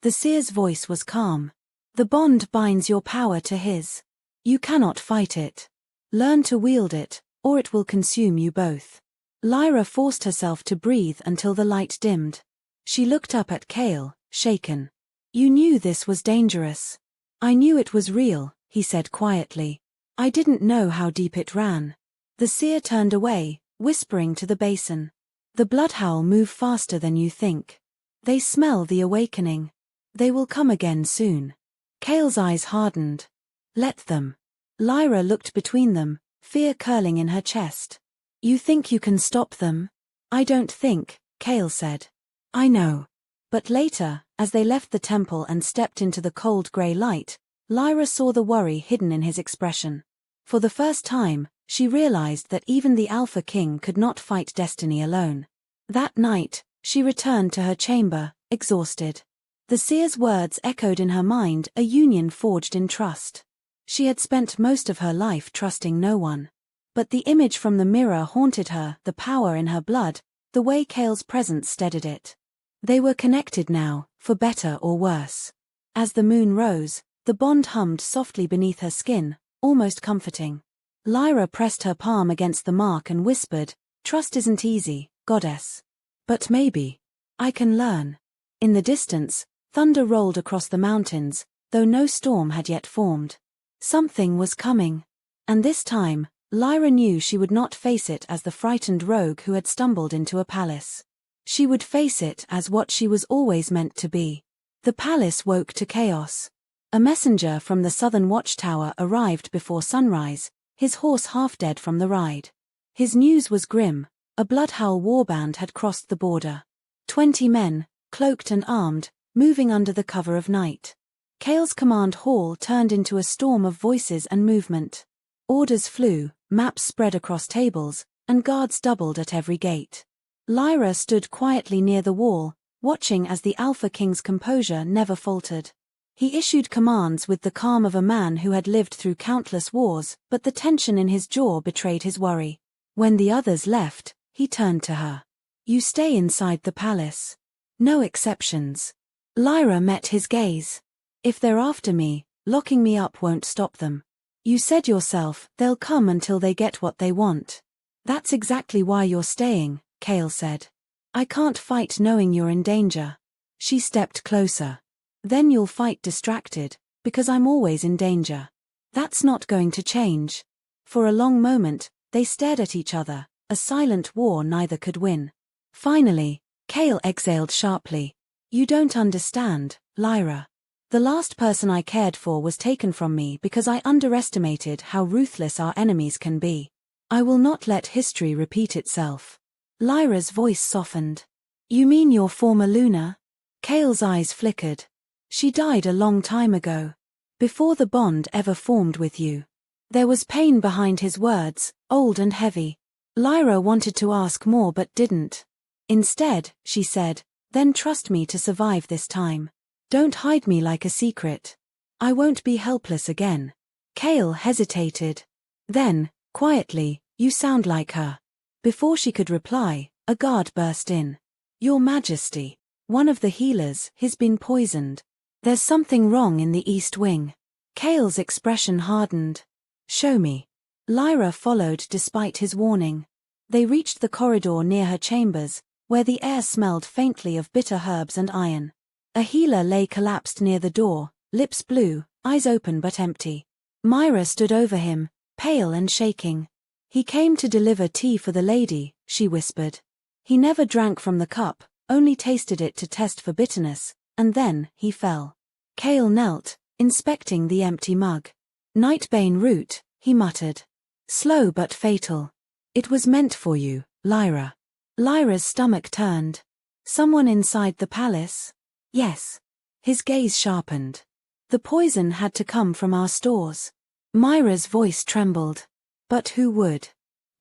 The seer's voice was calm. The bond binds your power to his. You cannot fight it. Learn to wield it, or it will consume you both. Lyra forced herself to breathe until the light dimmed. She looked up at Cale, shaken. You knew this was dangerous. I knew it was real, he said quietly. I didn't know how deep it ran. The seer turned away, whispering to the basin. The bloodhowl move faster than you think. They smell the awakening. They will come again soon. Cale's eyes hardened. Let them. Lyra looked between them, fear curling in her chest. You think you can stop them? I don't think, Cale said. I know. But later, as they left the temple and stepped into the cold grey light, Lyra saw the worry hidden in his expression. For the first time, She realized that even the Alpha King could not fight destiny alone. That night, she returned to her chamber, exhausted. The seer's words echoed in her mind, a union forged in trust. She had spent most of her life trusting no one. But the image from the mirror haunted her, the power in her blood, the way Kale's presence steadied it. They were connected now, for better or worse. As the moon rose, the bond hummed softly beneath her skin, almost comforting. Lyra pressed her palm against the mark and whispered, "Trust isn't easy, goddess. But maybe I can learn." In the distance, thunder rolled across the mountains, though no storm had yet formed. Something was coming. And this time, Lyra knew she would not face it as the frightened rogue who had stumbled into a palace. She would face it as what she was always meant to be. The palace woke to chaos. A messenger from the southern watchtower arrived before sunrise, his horse half dead from the ride. His news was grim. A bloodhowl warband had crossed the border. 20 men, cloaked and armed, moving under the cover of night. Kale's command hall turned into a storm of voices and movement. Orders flew, maps spread across tables, and guards doubled at every gate. Lyra stood quietly near the wall, watching as the Alpha King's composure never faltered. He issued commands with the calm of a man who had lived through countless wars, but the tension in his jaw betrayed his worry. When the others left, he turned to her. "You stay inside the palace. No exceptions." Lyra met his gaze. "If they're after me, locking me up won't stop them. You said yourself, they'll come until they get what they want." "That's exactly why you're staying," Kale said. "I can't fight knowing you're in danger." She stepped closer. "Then you'll fight distracted, because I'm always in danger." "That's not going to change." For a long moment, they stared at each other, a silent war neither could win. Finally, Kale exhaled sharply. "You don't understand, Lyra. The last person I cared for was taken from me because I underestimated how ruthless our enemies can be. I will not let history repeat itself." Lyra's voice softened. "You mean your former Luna?" Kale's eyes flickered. "She died a long time ago. Before the bond ever formed with you." There was pain behind his words, old and heavy. Lyra wanted to ask more but didn't. Instead, she said, "Then trust me to survive this time. Don't hide me like a secret. I won't be helpless again." Kale hesitated. Then, quietly, "You sound like her." Before she could reply, a guard burst in. "Your Majesty. One of the healers has been poisoned. There's something wrong in the East Wing." Kale's expression hardened. "Show me." Lyra followed despite his warning. They reached the corridor near her chambers, where the air smelled faintly of bitter herbs and iron. A healer lay collapsed near the door, lips blue, eyes open but empty. Myra stood over him, pale and shaking. "He came to deliver tea for the lady," she whispered. "He never drank from the cup, only tasted it to test for bitterness, and then he fell." Kale knelt, inspecting the empty mug. "Nightbane root," he muttered. "Slow but fatal. It was meant for you, Lyra." Lyra's stomach turned. "Someone inside the palace?" "Yes." His gaze sharpened. "The poison had to come from our stores." Myra's voice trembled. "But who would?"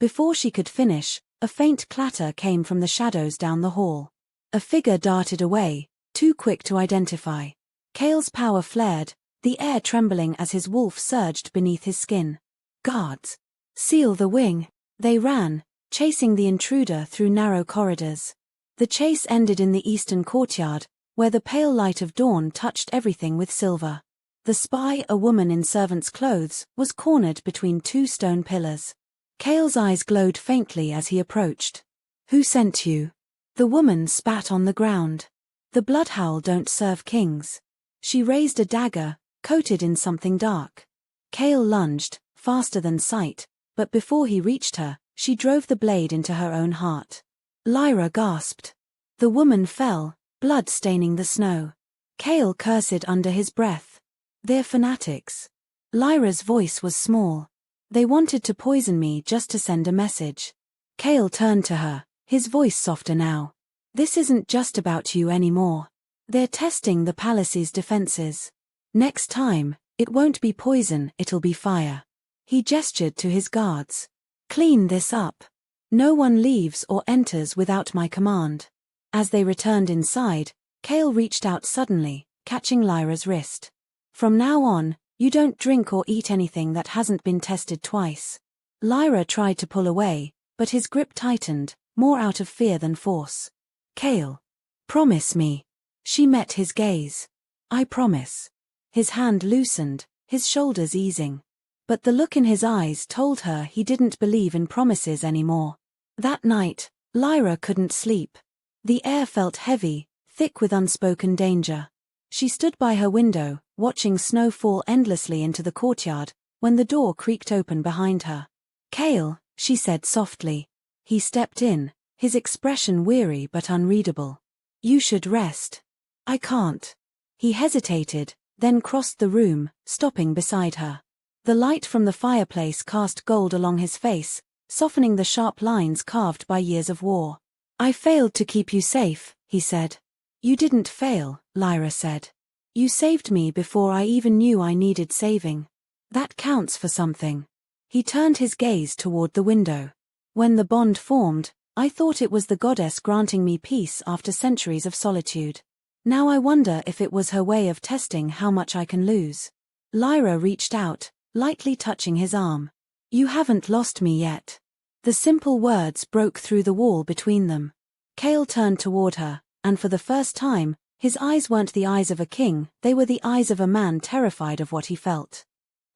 Before she could finish, a faint clatter came from the shadows down the hall. A figure darted away, too quick to identify. Kale's power flared, the air trembling as his wolf surged beneath his skin. "Guards! Seal the wing!" They ran, chasing the intruder through narrow corridors. The chase ended in the eastern courtyard, where the pale light of dawn touched everything with silver. The spy, a woman in servant's clothes, was cornered between 2 stone pillars. Kale's eyes glowed faintly as he approached. "Who sent you?" The woman spat on the ground. "The bloodhowl don't serve kings." She raised a dagger, coated in something dark. Kale lunged, faster than sight, but before he reached her, she drove the blade into her own heart. Lyra gasped. The woman fell, blood staining the snow. Kale cursed under his breath. "They're fanatics." Lyra's voice was small. "They wanted to poison me just to send a message." Kale turned to her, his voice softer now. "This isn't just about you anymore. They're testing the palace's defenses. Next time, it won't be poison, it'll be fire." He gestured to his guards. Clean this up. No one leaves or enters without my command. As they returned inside, Cale reached out suddenly, catching Lyra's wrist. From now on, you don't drink or eat anything that hasn't been tested twice. Lyra tried to pull away, but his grip tightened, more out of fear than force. Cale. Promise me. She met his gaze. I promise. His hand loosened, his shoulders easing. But the look in his eyes told her he didn't believe in promises anymore. That night, Lyra couldn't sleep. The air felt heavy, thick with unspoken danger. She stood by her window, watching snow fall endlessly into the courtyard, when the door creaked open behind her. Cale, she said softly. He stepped in, his expression weary but unreadable. You should rest. I can't. He hesitated, then crossed the room, stopping beside her. The light from the fireplace cast gold along his face, softening the sharp lines carved by years of war. I failed to keep you safe, he said. You didn't fail, Lyra said. You saved me before I even knew I needed saving. That counts for something. He turned his gaze toward the window. When the bond formed, I thought it was the goddess granting me peace after centuries of solitude. Now I wonder if it was her way of testing how much I can lose. Lyra reached out, lightly touching his arm. You haven't lost me yet. The simple words broke through the wall between them. Cale turned toward her, and for the first time, his eyes weren't the eyes of a king, they were the eyes of a man terrified of what he felt.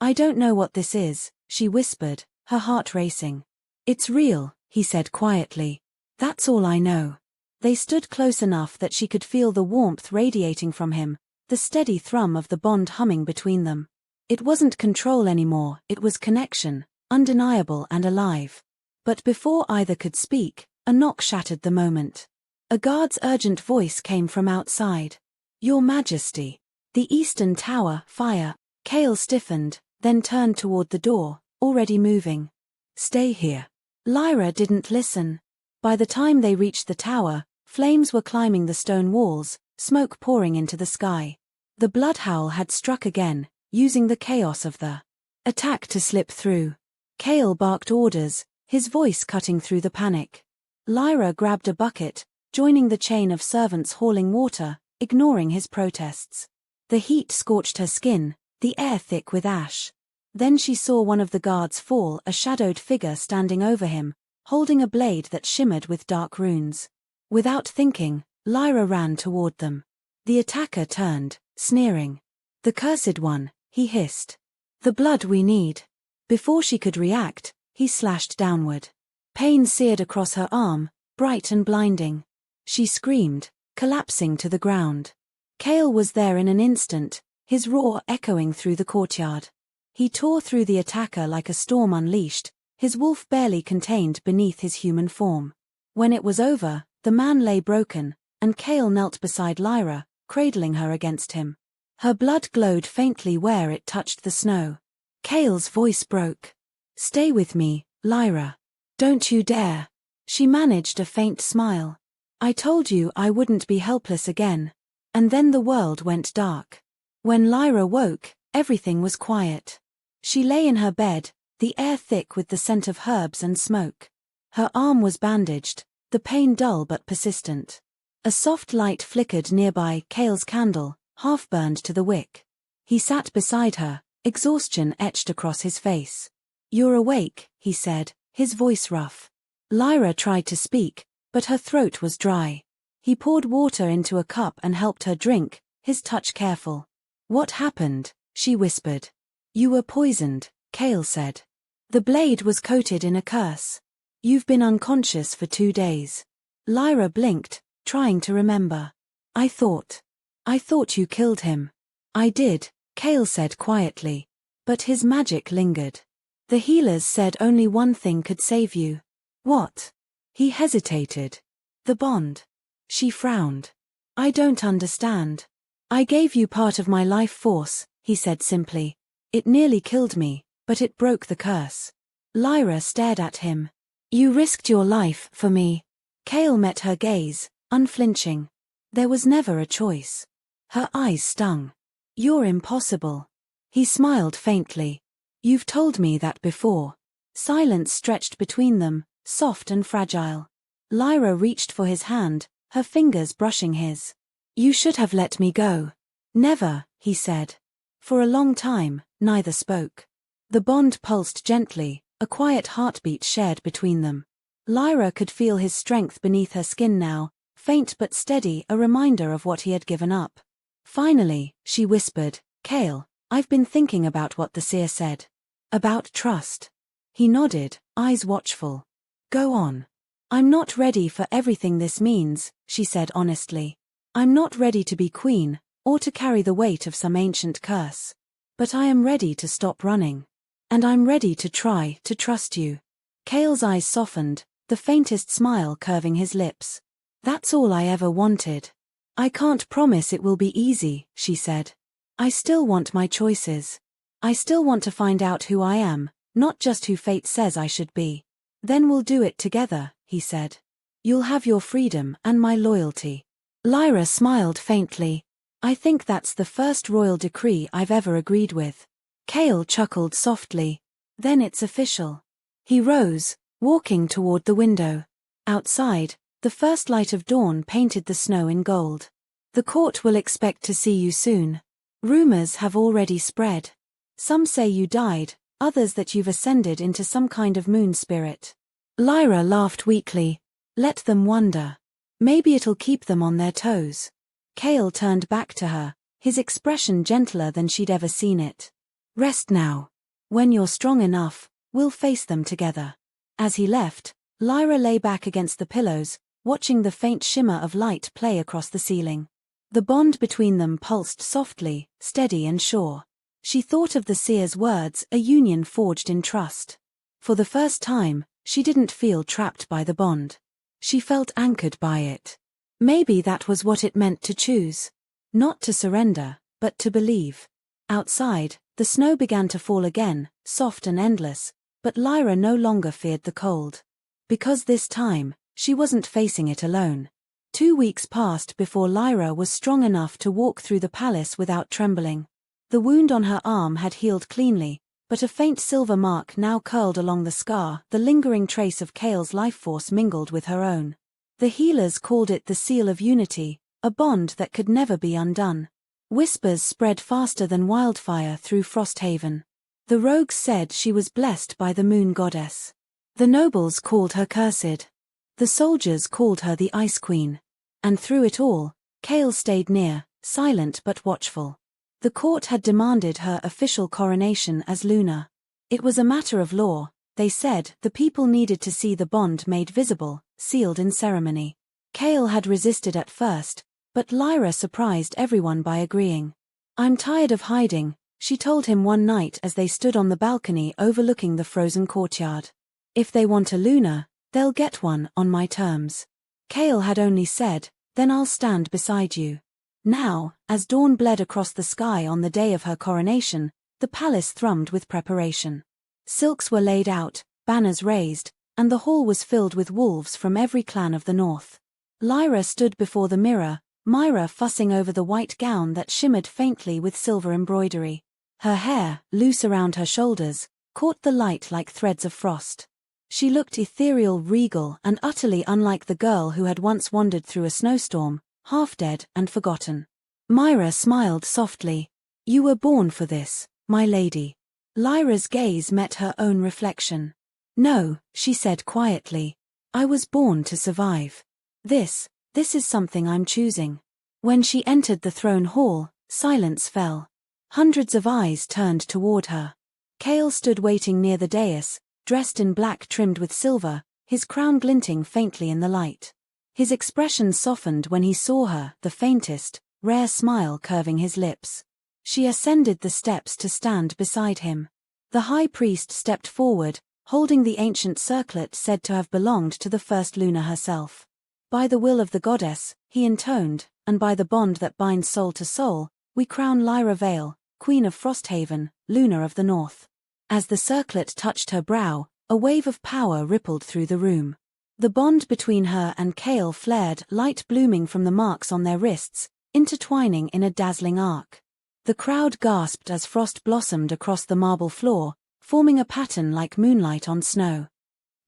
I don't know what this is, she whispered, her heart racing. It's real, he said quietly. That's all I know. They stood close enough that she could feel the warmth radiating from him, the steady thrum of the bond humming between them. It wasn't control anymore, it was connection, undeniable and alive. But before either could speak, a knock shattered the moment. A guard's urgent voice came from outside. Your Majesty. The eastern tower, fire. Cale stiffened, then turned toward the door, already moving. Stay here. Lyra didn't listen. By the time they reached the tower, flames were climbing the stone walls, smoke pouring into the sky. The bloodhowl had struck again, using the chaos of the attack to slip through. Cale barked orders, his voice cutting through the panic. Lyra grabbed a bucket, joining the chain of servants hauling water, ignoring his protests. The heat scorched her skin, the air thick with ash. Then she saw one of the guards fall, a shadowed figure standing over him, holding a blade that shimmered with dark runes. Without thinking, Lyra ran toward them. The attacker turned, sneering. The cursed one, he hissed. The blood we need. Before she could react, he slashed downward. Pain seared across her arm, bright and blinding. She screamed, collapsing to the ground. Cale was there in an instant, his roar echoing through the courtyard. He tore through the attacker like a storm unleashed, his wolf barely contained beneath his human form. When it was over, the man lay broken, and Cale knelt beside Lyra, cradling her against him. Her blood glowed faintly where it touched the snow. Cale's voice broke. Stay with me, Lyra. Don't you dare. She managed a faint smile. I told you I wouldn't be helpless again. And then the world went dark. When Lyra woke, everything was quiet. She lay in her bed, the air thick with the scent of herbs and smoke. Her arm was bandaged, the pain dull but persistent. A soft light flickered nearby, Cale's candle, half burned to the wick. He sat beside her, exhaustion etched across his face. You're awake, he said, his voice rough. Lyra tried to speak, but her throat was dry. He poured water into a cup and helped her drink, his touch careful. What happened? She whispered. You were poisoned, Cale said. The blade was coated in a curse. You've been unconscious for 2 days. Lyra blinked, trying to remember. I thought you killed him. I did, Cale said quietly. But his magic lingered. The healers said only one thing could save you. What? He hesitated. The bond. She frowned. I don't understand. I gave you part of my life force, he said simply. It nearly killed me, but it broke the curse. Lyra stared at him. You risked your life for me. Cale met her gaze, unflinching. There was never a choice. Her eyes stung. You're impossible. He smiled faintly. You've told me that before. Silence stretched between them, soft and fragile. Lyra reached for his hand, her fingers brushing his. "You should have let me go." "Never," he said. For a long time, neither spoke. The bond pulsed gently, a quiet heartbeat shared between them. Lyra could feel his strength beneath her skin now, faint but steady, a reminder of what he had given up. Finally, she whispered, "Cale, I've been thinking about what the seer said. About trust." He nodded, eyes watchful. "Go on." "I'm not ready for everything this means," she said honestly. "I'm not ready to be queen, or to carry the weight of some ancient curse. But I am ready to stop running. And I'm ready to try to trust you." Cale's eyes softened, the faintest smile curving his lips. "That's all I ever wanted." "I can't promise it will be easy," she said. "I still want my choices. I still want to find out who I am, not just who fate says I should be." "Then we'll do it together," he said. "You'll have your freedom and my loyalty." Lyra smiled faintly. "I think that's the first royal decree I've ever agreed with." Cale chuckled softly. "Then it's official." He rose, walking toward the window. Outside, the first light of dawn painted the snow in gold. "The court will expect to see you soon. Rumors have already spread. Some say you died, others that you've ascended into some kind of moon spirit." Lyra laughed weakly. "Let them wonder. Maybe it'll keep them on their toes." Cale turned back to her, his expression gentler than she'd ever seen it. "Rest now. When you're strong enough, we'll face them together." As he left, Lyra lay back against the pillows, watching the faint shimmer of light play across the ceiling. The bond between them pulsed softly, steady and sure. She thought of the seer's words, a union forged in trust. For the first time, she didn't feel trapped by the bond. She felt anchored by it. Maybe that was what it meant to choose. Not to surrender, but to believe. Outside, the snow began to fall again, soft and endless, but Lyra no longer feared the cold. Because this time, she wasn't facing it alone. 2 weeks passed before Lyra was strong enough to walk through the palace without trembling. The wound on her arm had healed cleanly, but a faint silver mark now curled along the scar, the lingering trace of Cale's life force mingled with her own. The healers called it the seal of unity, a bond that could never be undone. Whispers spread faster than wildfire through Frosthaven. The rogues said she was blessed by the moon goddess. The nobles called her cursed. The soldiers called her the Ice Queen. And through it all, Cale stayed near, silent but watchful. The court had demanded her official coronation as Luna. It was a matter of law, they said. The people needed to see the bond made visible, sealed in ceremony. Cale had resisted at first, but Lyra surprised everyone by agreeing. "I'm tired of hiding," she told him one night as they stood on the balcony overlooking the frozen courtyard. "If they want a Luna, they'll get one on my terms." Cale had only said, "Then I'll stand beside you." Now, as dawn bled across the sky on the day of her coronation, the palace thrummed with preparation. Silks were laid out, banners raised, and the hall was filled with wolves from every clan of the north. Lyra stood before the mirror, Myra fussing over the white gown that shimmered faintly with silver embroidery. Her hair, loose around her shoulders, caught the light like threads of frost. She looked ethereal, regal, and utterly unlike the girl who had once wandered through a snowstorm, half dead and forgotten. Myra smiled softly. "You were born for this, my lady." Lyra's gaze met her own reflection. "No," she said quietly. "I was born to survive. This is something I'm choosing." When she entered the throne hall, silence fell. Hundreds of eyes turned toward her. Cale stood waiting near the dais, dressed in black trimmed with silver, his crown glinting faintly in the light. His expression softened when he saw her, the faintest, rare smile curving his lips. She ascended the steps to stand beside him. The high priest stepped forward, holding the ancient circlet said to have belonged to the first Luna herself. "By the will of the goddess," he intoned, "and by the bond that binds soul to soul, we crown Lyra Vale, Queen of Frosthaven, Luna of the North." As the circlet touched her brow, a wave of power rippled through the room. The bond between her and Cale flared, light blooming from the marks on their wrists, intertwining in a dazzling arc. The crowd gasped as frost blossomed across the marble floor, forming a pattern like moonlight on snow.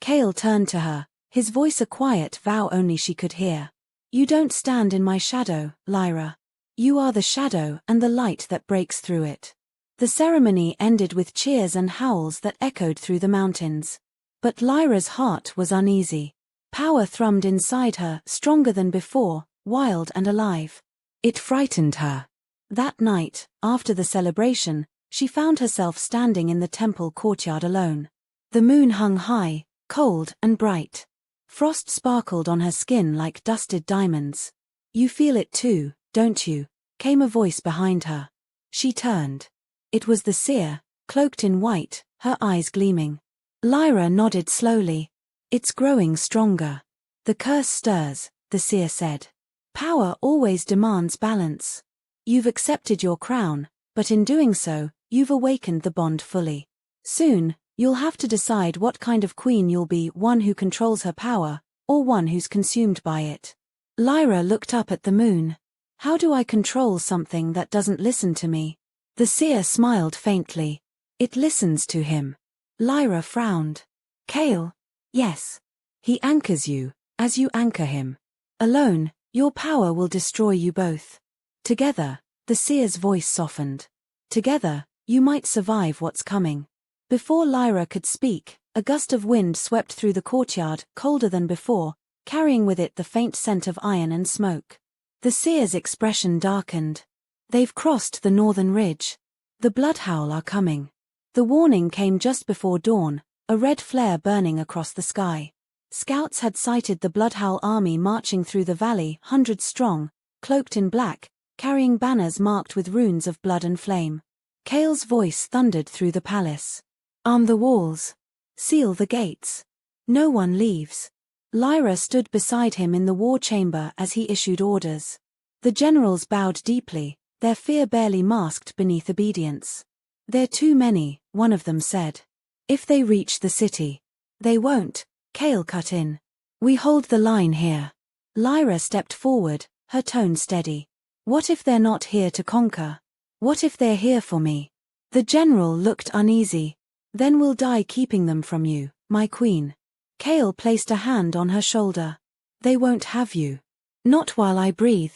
Kale turned to her, his voice a quiet vow only she could hear. You don't stand in my shadow, Lyra. You are the shadow and the light that breaks through it. The ceremony ended with cheers and howls that echoed through the mountains. But Lyra's heart was uneasy. Power thrummed inside her, stronger than before, wild and alive. It frightened her. That night, after the celebration, she found herself standing in the temple courtyard alone. The moon hung high, cold and bright. Frost sparkled on her skin like dusted diamonds. You feel it too, don't you? Came a voice behind her. She turned. It was the seer, cloaked in white, her eyes gleaming. Lyra nodded slowly. It's growing stronger. The curse stirs, the seer said. Power always demands balance. You've accepted your crown, but in doing so, you've awakened the bond fully. Soon, you'll have to decide what kind of queen you'll be, one who controls her power, or one who's consumed by it. Lyra looked up at the moon. How do I control something that doesn't listen to me? The seer smiled faintly. It listens to him. Lyra frowned. Kale? Yes. He anchors you, as you anchor him. Alone, your power will destroy you both. Together, the seer's voice softened. Together, you might survive what's coming. Before Lyra could speak, a gust of wind swept through the courtyard, colder than before, carrying with it the faint scent of iron and smoke. The seer's expression darkened. They've crossed the northern ridge. The bloodhowl are coming. The warning came just before dawn, a red flare burning across the sky. Scouts had sighted the bloodhowl army marching through the valley, hundreds strong, cloaked in black, carrying banners marked with runes of blood and flame. Kale's voice thundered through the palace. Arm the walls. Seal the gates. No one leaves. Lyra stood beside him in the war chamber as he issued orders. The generals bowed deeply, their fear barely masked beneath obedience. They're too many, one of them said. If they reach the city. They won't, Kale cut in. We hold the line here. Lyra stepped forward, her tone steady. What if they're not here to conquer? What if they're here for me? The general looked uneasy. Then we'll die keeping them from you, my queen. Kale placed a hand on her shoulder. They won't have you. Not while I breathe.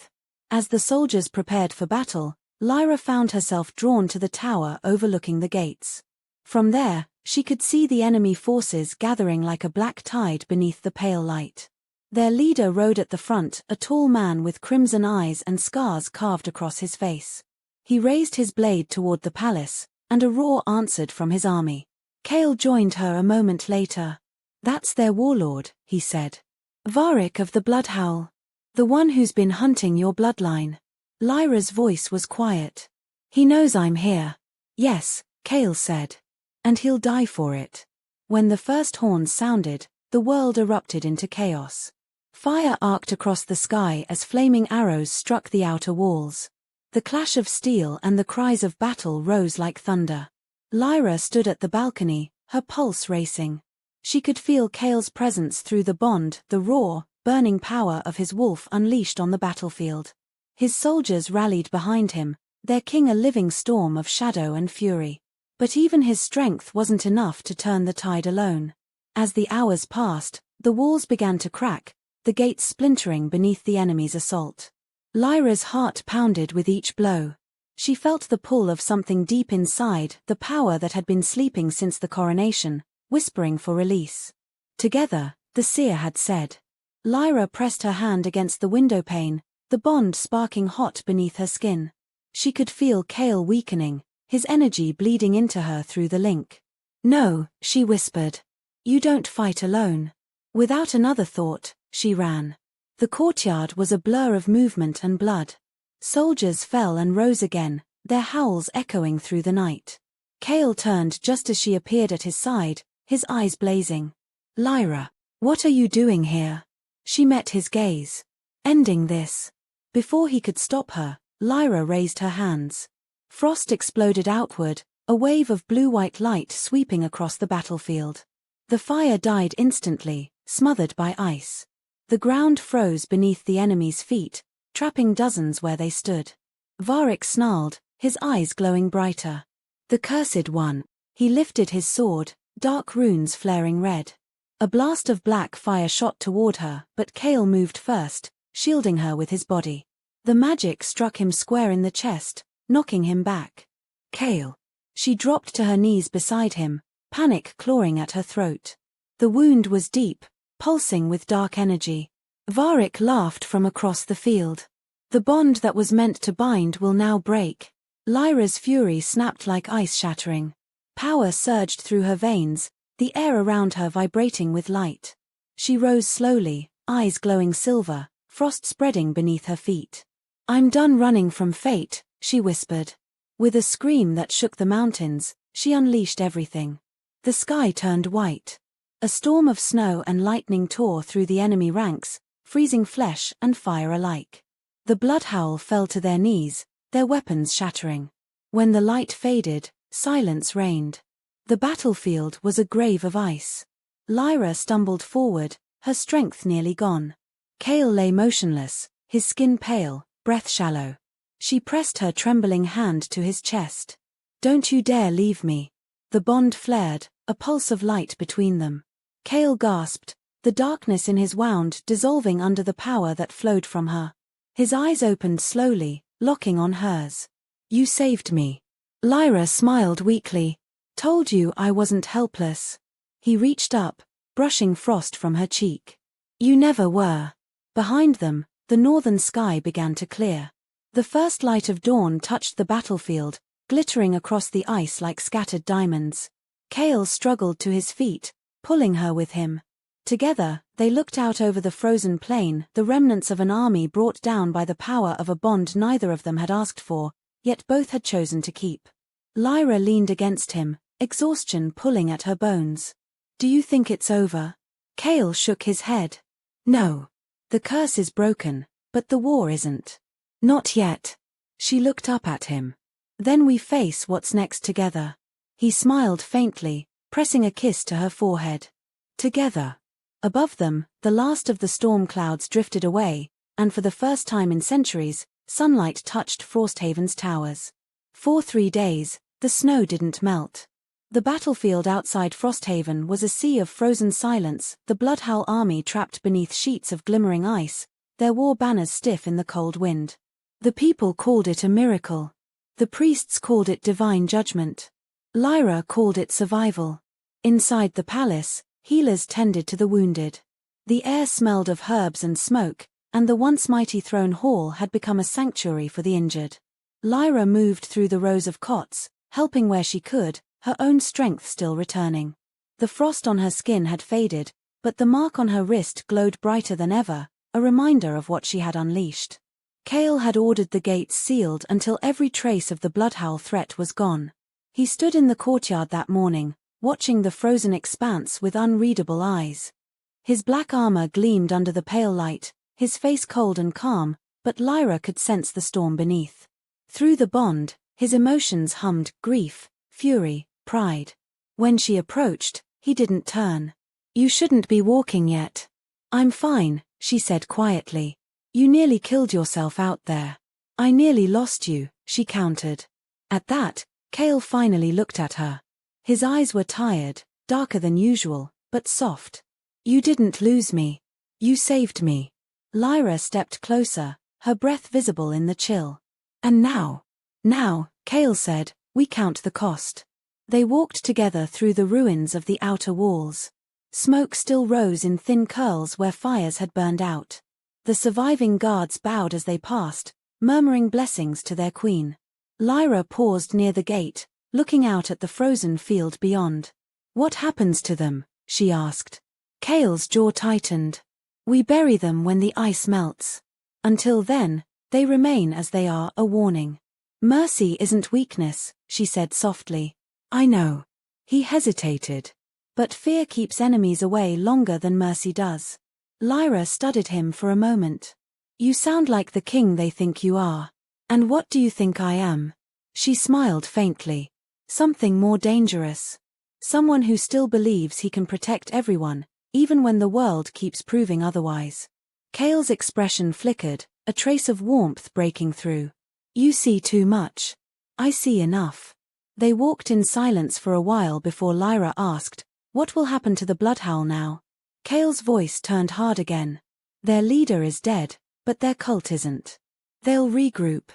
As the soldiers prepared for battle, Lyra found herself drawn to the tower overlooking the gates. From there, she could see the enemy forces gathering like a black tide beneath the pale light. Their leader rode at the front, a tall man with crimson eyes and scars carved across his face. He raised his blade toward the palace, and a roar answered from his army. Kale joined her a moment later. That's their warlord, he said. Varric of the Bloodhowl. The one who's been hunting your bloodline. Lyra's voice was quiet. He knows I'm here. Yes, Kale said. And he'll die for it. When the first horns sounded, the world erupted into chaos. Fire arced across the sky as flaming arrows struck the outer walls. The clash of steel and the cries of battle rose like thunder. Lyra stood at the balcony, her pulse racing. She could feel Kale's presence through the bond, the raw, burning power of his wolf unleashed on the battlefield. His soldiers rallied behind him, their king a living storm of shadow and fury. But even his strength wasn't enough to turn the tide alone. As the hours passed, the walls began to crack, the gates splintering beneath the enemy's assault. Lyra's heart pounded with each blow. She felt the pull of something deep inside, the power that had been sleeping since the coronation, whispering for release. Together, the seer had said. Lyra pressed her hand against the windowpane, the bond sparking hot beneath her skin. She could feel Kale weakening, his energy bleeding into her through the link. No, she whispered. You don't fight alone. Without another thought, she ran. The courtyard was a blur of movement and blood. Soldiers fell and rose again, their howls echoing through the night. Kale turned just as she appeared at his side, his eyes blazing. Lyra, what are you doing here? She met his gaze. Ending this. Before he could stop her, Lyra raised her hands. Frost exploded outward, a wave of blue-white light sweeping across the battlefield. The fire died instantly, smothered by ice. The ground froze beneath the enemy's feet, trapping dozens where they stood. Varric snarled, his eyes glowing brighter. The cursed one. He lifted his sword, dark runes flaring red. A blast of black fire shot toward her, but Kale moved first, shielding her with his body. The magic struck him square in the chest, knocking him back. Kale. She dropped to her knees beside him, panic clawing at her throat. The wound was deep, pulsing with dark energy. Varric laughed from across the field. The bond that was meant to bind will now break. Lyra's fury snapped like ice shattering. Power surged through her veins, the air around her vibrating with light. She rose slowly, eyes glowing silver, frost spreading beneath her feet. "I'm done running from fate," she whispered. With a scream that shook the mountains, she unleashed everything. The sky turned white. A storm of snow and lightning tore through the enemy ranks, freezing flesh and fire alike. The bloodhowl fell to their knees, their weapons shattering. When the light faded, silence reigned. The battlefield was a grave of ice. Lyra stumbled forward, her strength nearly gone. Kale lay motionless, his skin pale, breath shallow. She pressed her trembling hand to his chest. "Don't you dare leave me." The bond flared, a pulse of light between them. Kale gasped, the darkness in his wound dissolving under the power that flowed from her. His eyes opened slowly, locking on hers. "You saved me." Lyra smiled weakly. "Told you I wasn't helpless." He reached up, brushing frost from her cheek. "You never were." Behind them, the northern sky began to clear. The first light of dawn touched the battlefield, glittering across the ice like scattered diamonds. Kale struggled to his feet, pulling her with him. Together, they looked out over the frozen plain, the remnants of an army brought down by the power of a bond neither of them had asked for, yet both had chosen to keep. Lyra leaned against him, exhaustion pulling at her bones. "Do you think it's over?" Kale shook his head. "No. The curse is broken, but the war isn't. Not yet." She looked up at him. "Then we face what's next together." He smiled faintly, pressing a kiss to her forehead. "Together." Above them, the last of the storm clouds drifted away, and for the first time in centuries, sunlight touched Frosthaven's towers. For 3 days, the snow didn't melt. The battlefield outside Frosthaven was a sea of frozen silence, the Bloodhowl army trapped beneath sheets of glimmering ice, their war banners stiff in the cold wind. The people called it a miracle. The priests called it divine judgment. Lyra called it survival. Inside the palace, healers tended to the wounded. The air smelled of herbs and smoke, and the once mighty throne hall had become a sanctuary for the injured. Lyra moved through the rows of cots, helping where she could, her own strength still returning. The frost on her skin had faded, but the mark on her wrist glowed brighter than ever, a reminder of what she had unleashed. Kale had ordered the gates sealed until every trace of the Bloodhowl threat was gone. He stood in the courtyard that morning, watching the frozen expanse with unreadable eyes. His black armor gleamed under the pale light, his face cold and calm, but Lyra could sense the storm beneath. Through the bond, his emotions hummed grief, fury, pride. When she approached, he didn't turn. "You shouldn't be walking yet." "I'm fine," she said quietly. "You nearly killed yourself out there." "I nearly lost you," she countered. At that, Kale finally looked at her. His eyes were tired, darker than usual, but soft. "You didn't lose me. You saved me." Lyra stepped closer, her breath visible in the chill. "And now?" "Now," Kale said, "we count the cost." They walked together through the ruins of the outer walls. Smoke still rose in thin curls where fires had burned out. The surviving guards bowed as they passed, murmuring blessings to their queen. Lyra paused near the gate, looking out at the frozen field beyond. "What happens to them?" she asked. Kale's jaw tightened. "We bury them when the ice melts. Until then, they remain as they are, a warning." "Mercy isn't weakness," she said softly. "I know." He hesitated. "But fear keeps enemies away longer than mercy does." Lyra studied him for a moment. "You sound like the king they think you are. And what do you think I am?" She smiled faintly. "Something more dangerous. Someone who still believes he can protect everyone, even when the world keeps proving otherwise." Kale's expression flickered, a trace of warmth breaking through. "You see too much. I see enough." They walked in silence for a while before Lyra asked, "What will happen to the Bloodhowl now?" Kale's voice turned hard again. "Their leader is dead, but their cult isn't. They'll regroup.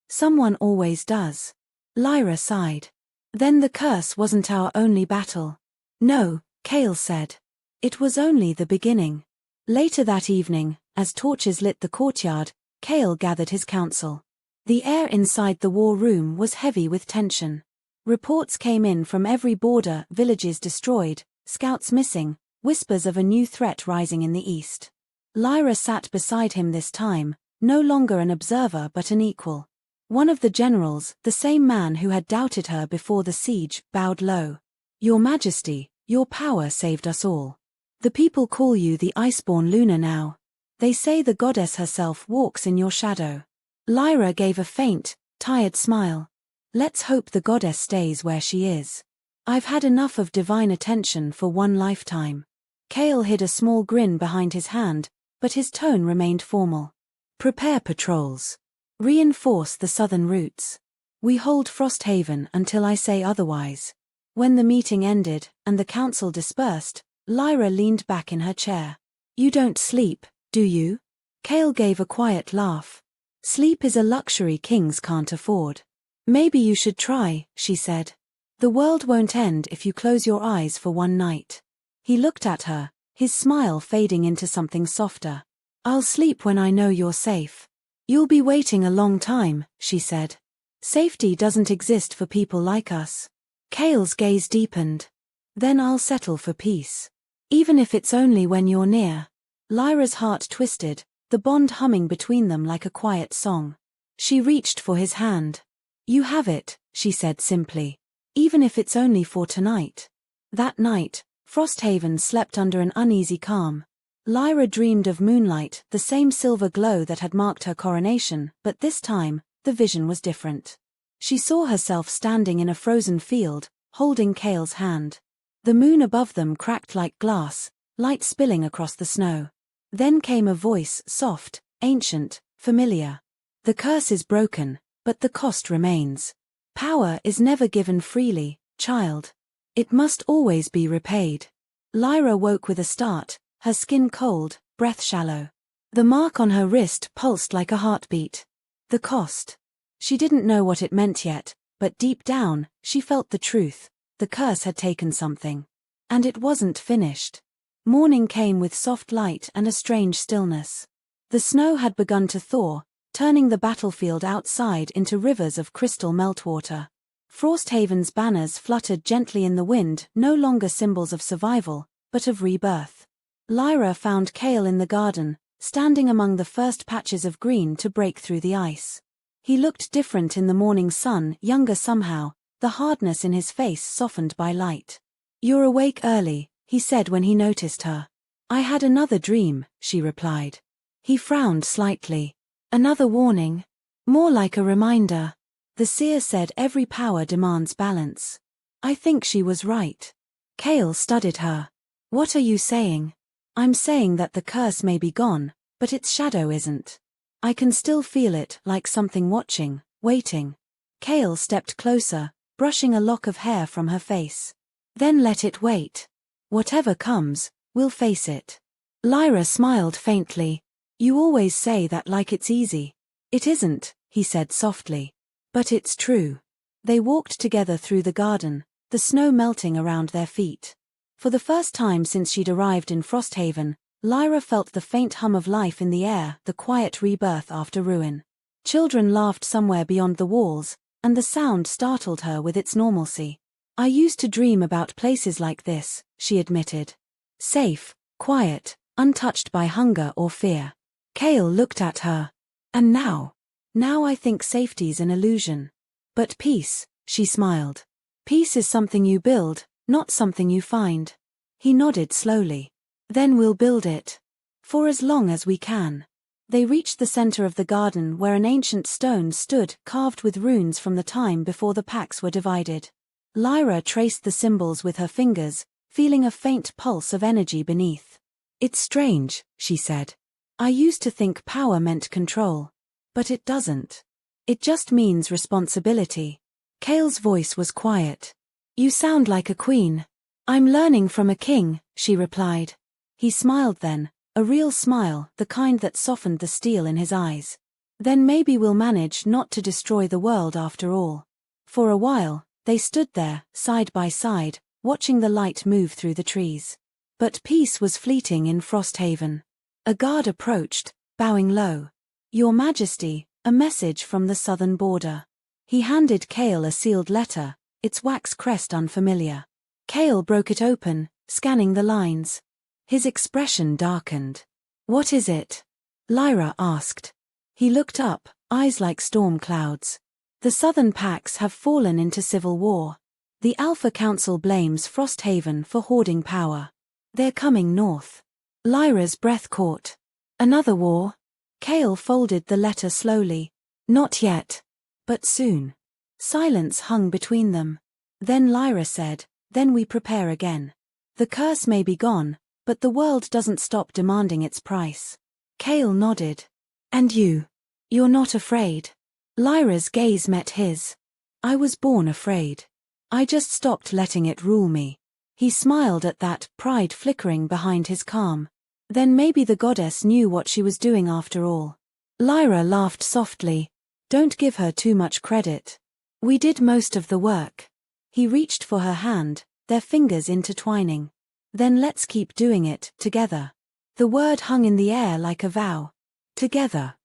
Someone always does." Lyra sighed. "Then the curse wasn't our only battle." "No," Kale said. "It was only the beginning." Later that evening, as torches lit the courtyard, Kale gathered his council. The air inside the war room was heavy with tension. Reports came in from every border: villages destroyed, scouts missing, whispers of a new threat rising in the east. Lyra sat beside him this time, no longer an observer but an equal. One of the generals, the same man who had doubted her before the siege, bowed low. "Your Majesty, your power saved us all. The people call you the Iceborn Luna now. They say the goddess herself walks in your shadow." Lyra gave a faint, tired smile. "Let's hope the goddess stays where she is. I've had enough of divine attention for one lifetime." Kale hid a small grin behind his hand, but his tone remained formal. "Prepare patrols. Reinforce the southern routes. We hold Frosthaven until I say otherwise." When the meeting ended, and the council dispersed, Lyra leaned back in her chair. "You don't sleep, do you?" Kale gave a quiet laugh. "Sleep is a luxury kings can't afford." "Maybe you should try," she said. "The world won't end if you close your eyes for one night." He looked at her, his smile fading into something softer. "I'll sleep when I know you're safe." "You'll be waiting a long time," she said. "Safety doesn't exist for people like us." Kale's gaze deepened. "Then I'll settle for peace. Even if it's only when you're near." Lyra's heart twisted, the bond humming between them like a quiet song. She reached for his hand. "You have it," she said simply. "Even if it's only for tonight." That night, Frosthaven slept under an uneasy calm. Lyra dreamed of moonlight, the same silver glow that had marked her coronation, but this time, the vision was different. She saw herself standing in a frozen field, holding Kale's hand. The moon above them cracked like glass, light spilling across the snow. Then came a voice, soft, ancient, familiar. "The curse is broken, but the cost remains. Power is never given freely, child. It must always be repaid." Lyra woke with a start, her skin cold, breath shallow. The mark on her wrist pulsed like a heartbeat. The cost. She didn't know what it meant yet, but deep down, she felt the truth. The curse had taken something. And it wasn't finished. Morning came with soft light and a strange stillness. The snow had begun to thaw, turning the battlefield outside into rivers of crystal meltwater. Frosthaven's banners fluttered gently in the wind, no longer symbols of survival, but of rebirth. Lyra found Kale in the garden, standing among the first patches of green to break through the ice. He looked different in the morning sun, younger somehow, the hardness in his face softened by light. "You're awake early," he said when he noticed her. "I had another dream," she replied. He frowned slightly. "Another warning?" "More like a reminder. The seer said every power demands balance." I think she was right. Kale studied her. "What are you saying?" "I'm saying that the curse may be gone, but its shadow isn't. I can still feel it, like something watching, waiting." Kale stepped closer, brushing a lock of hair from her face. "Then let it wait. Whatever comes, we'll face it." Lyra smiled faintly. "You always say that like it's easy." "It isn't," he said softly. "But it's true." They walked together through the garden, the snow melting around their feet. For the first time since she'd arrived in Frosthaven, Lyra felt the faint hum of life in the air, the quiet rebirth after ruin. Children laughed somewhere beyond the walls, and the sound startled her with its normalcy. "I used to dream about places like this," she admitted. Safe, quiet, untouched by hunger or fear. Kale looked at her. "And now?" "Now I think safety's an illusion." "But peace," she smiled. "Peace is something you build, not something you find." He nodded slowly. "Then we'll build it. For as long as we can." They reached the center of the garden where an ancient stone stood, carved with runes from the time before the packs were divided. Lyra traced the symbols with her fingers, feeling a faint pulse of energy beneath. "It's strange," she said. "I used to think power meant control. But it doesn't. It just means responsibility." Kale's voice was quiet. You sound like a queen. I'm learning from a king, she replied. He smiled then, a real smile, the kind that softened the steel in his eyes. Then maybe we'll manage not to destroy the world after all. For a while, they stood there, side by side, watching the light move through the trees. But peace was fleeting in Frosthaven. A guard approached, bowing low. Your Majesty, a message from the southern border. He handed Kale a sealed letter, its wax crest unfamiliar. Kale broke it open, scanning the lines. His expression darkened. What is it? Lyra asked. He looked up, eyes like storm clouds. The southern packs have fallen into civil war. The Alpha Council blames Frosthaven for hoarding power. They're coming north. Lyra's breath caught. Another war? Kale folded the letter slowly. Not yet. But soon. Silence hung between them. Then Lyra said, then we prepare again. The curse may be gone, but the world doesn't stop demanding its price. Kale nodded. And you? You're not afraid? Lyra's gaze met his. I was born afraid. I just stopped letting it rule me. He smiled at that, pride flickering behind his calm. Then maybe the goddess knew what she was doing after all. Lyra laughed softly. Don't give her too much credit. We did most of the work. He reached for her hand, their fingers intertwining. Then let's keep doing it, together. The word hung in the air like a vow. Together.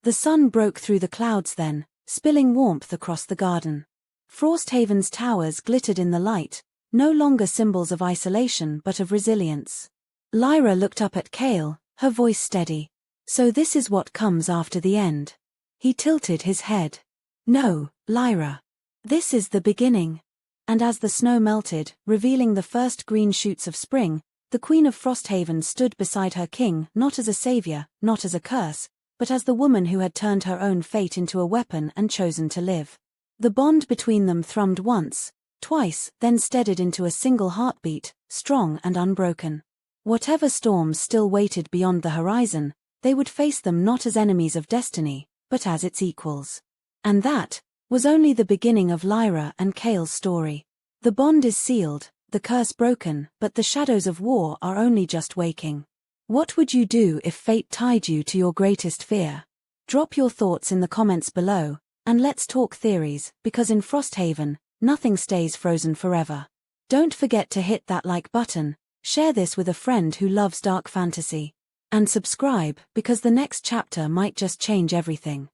The sun broke through the clouds then, spilling warmth across the garden. Frosthaven's towers glittered in the light, no longer symbols of isolation but of resilience. Lyra looked up at Kale, her voice steady. So this is what comes after the end. He tilted his head. No, Lyra. This is the beginning. And as the snow melted, revealing the first green shoots of spring, the Queen of Frosthaven stood beside her king, not as a savior, not as a curse, but as the woman who had turned her own fate into a weapon and chosen to live. The bond between them thrummed once, twice, then steadied into a single heartbeat, strong and unbroken. Whatever storms still waited beyond the horizon, they would face them not as enemies of destiny, but as its equals. And that was only the beginning of Lyra and Kale's story. The bond is sealed, the curse broken, but the shadows of war are only just waking. What would you do if fate tied you to your greatest fear? Drop your thoughts in the comments below, and let's talk theories, because in Frosthaven, nothing stays frozen forever. Don't forget to hit that like button, share this with a friend who loves dark fantasy, and subscribe because the next chapter might just change everything.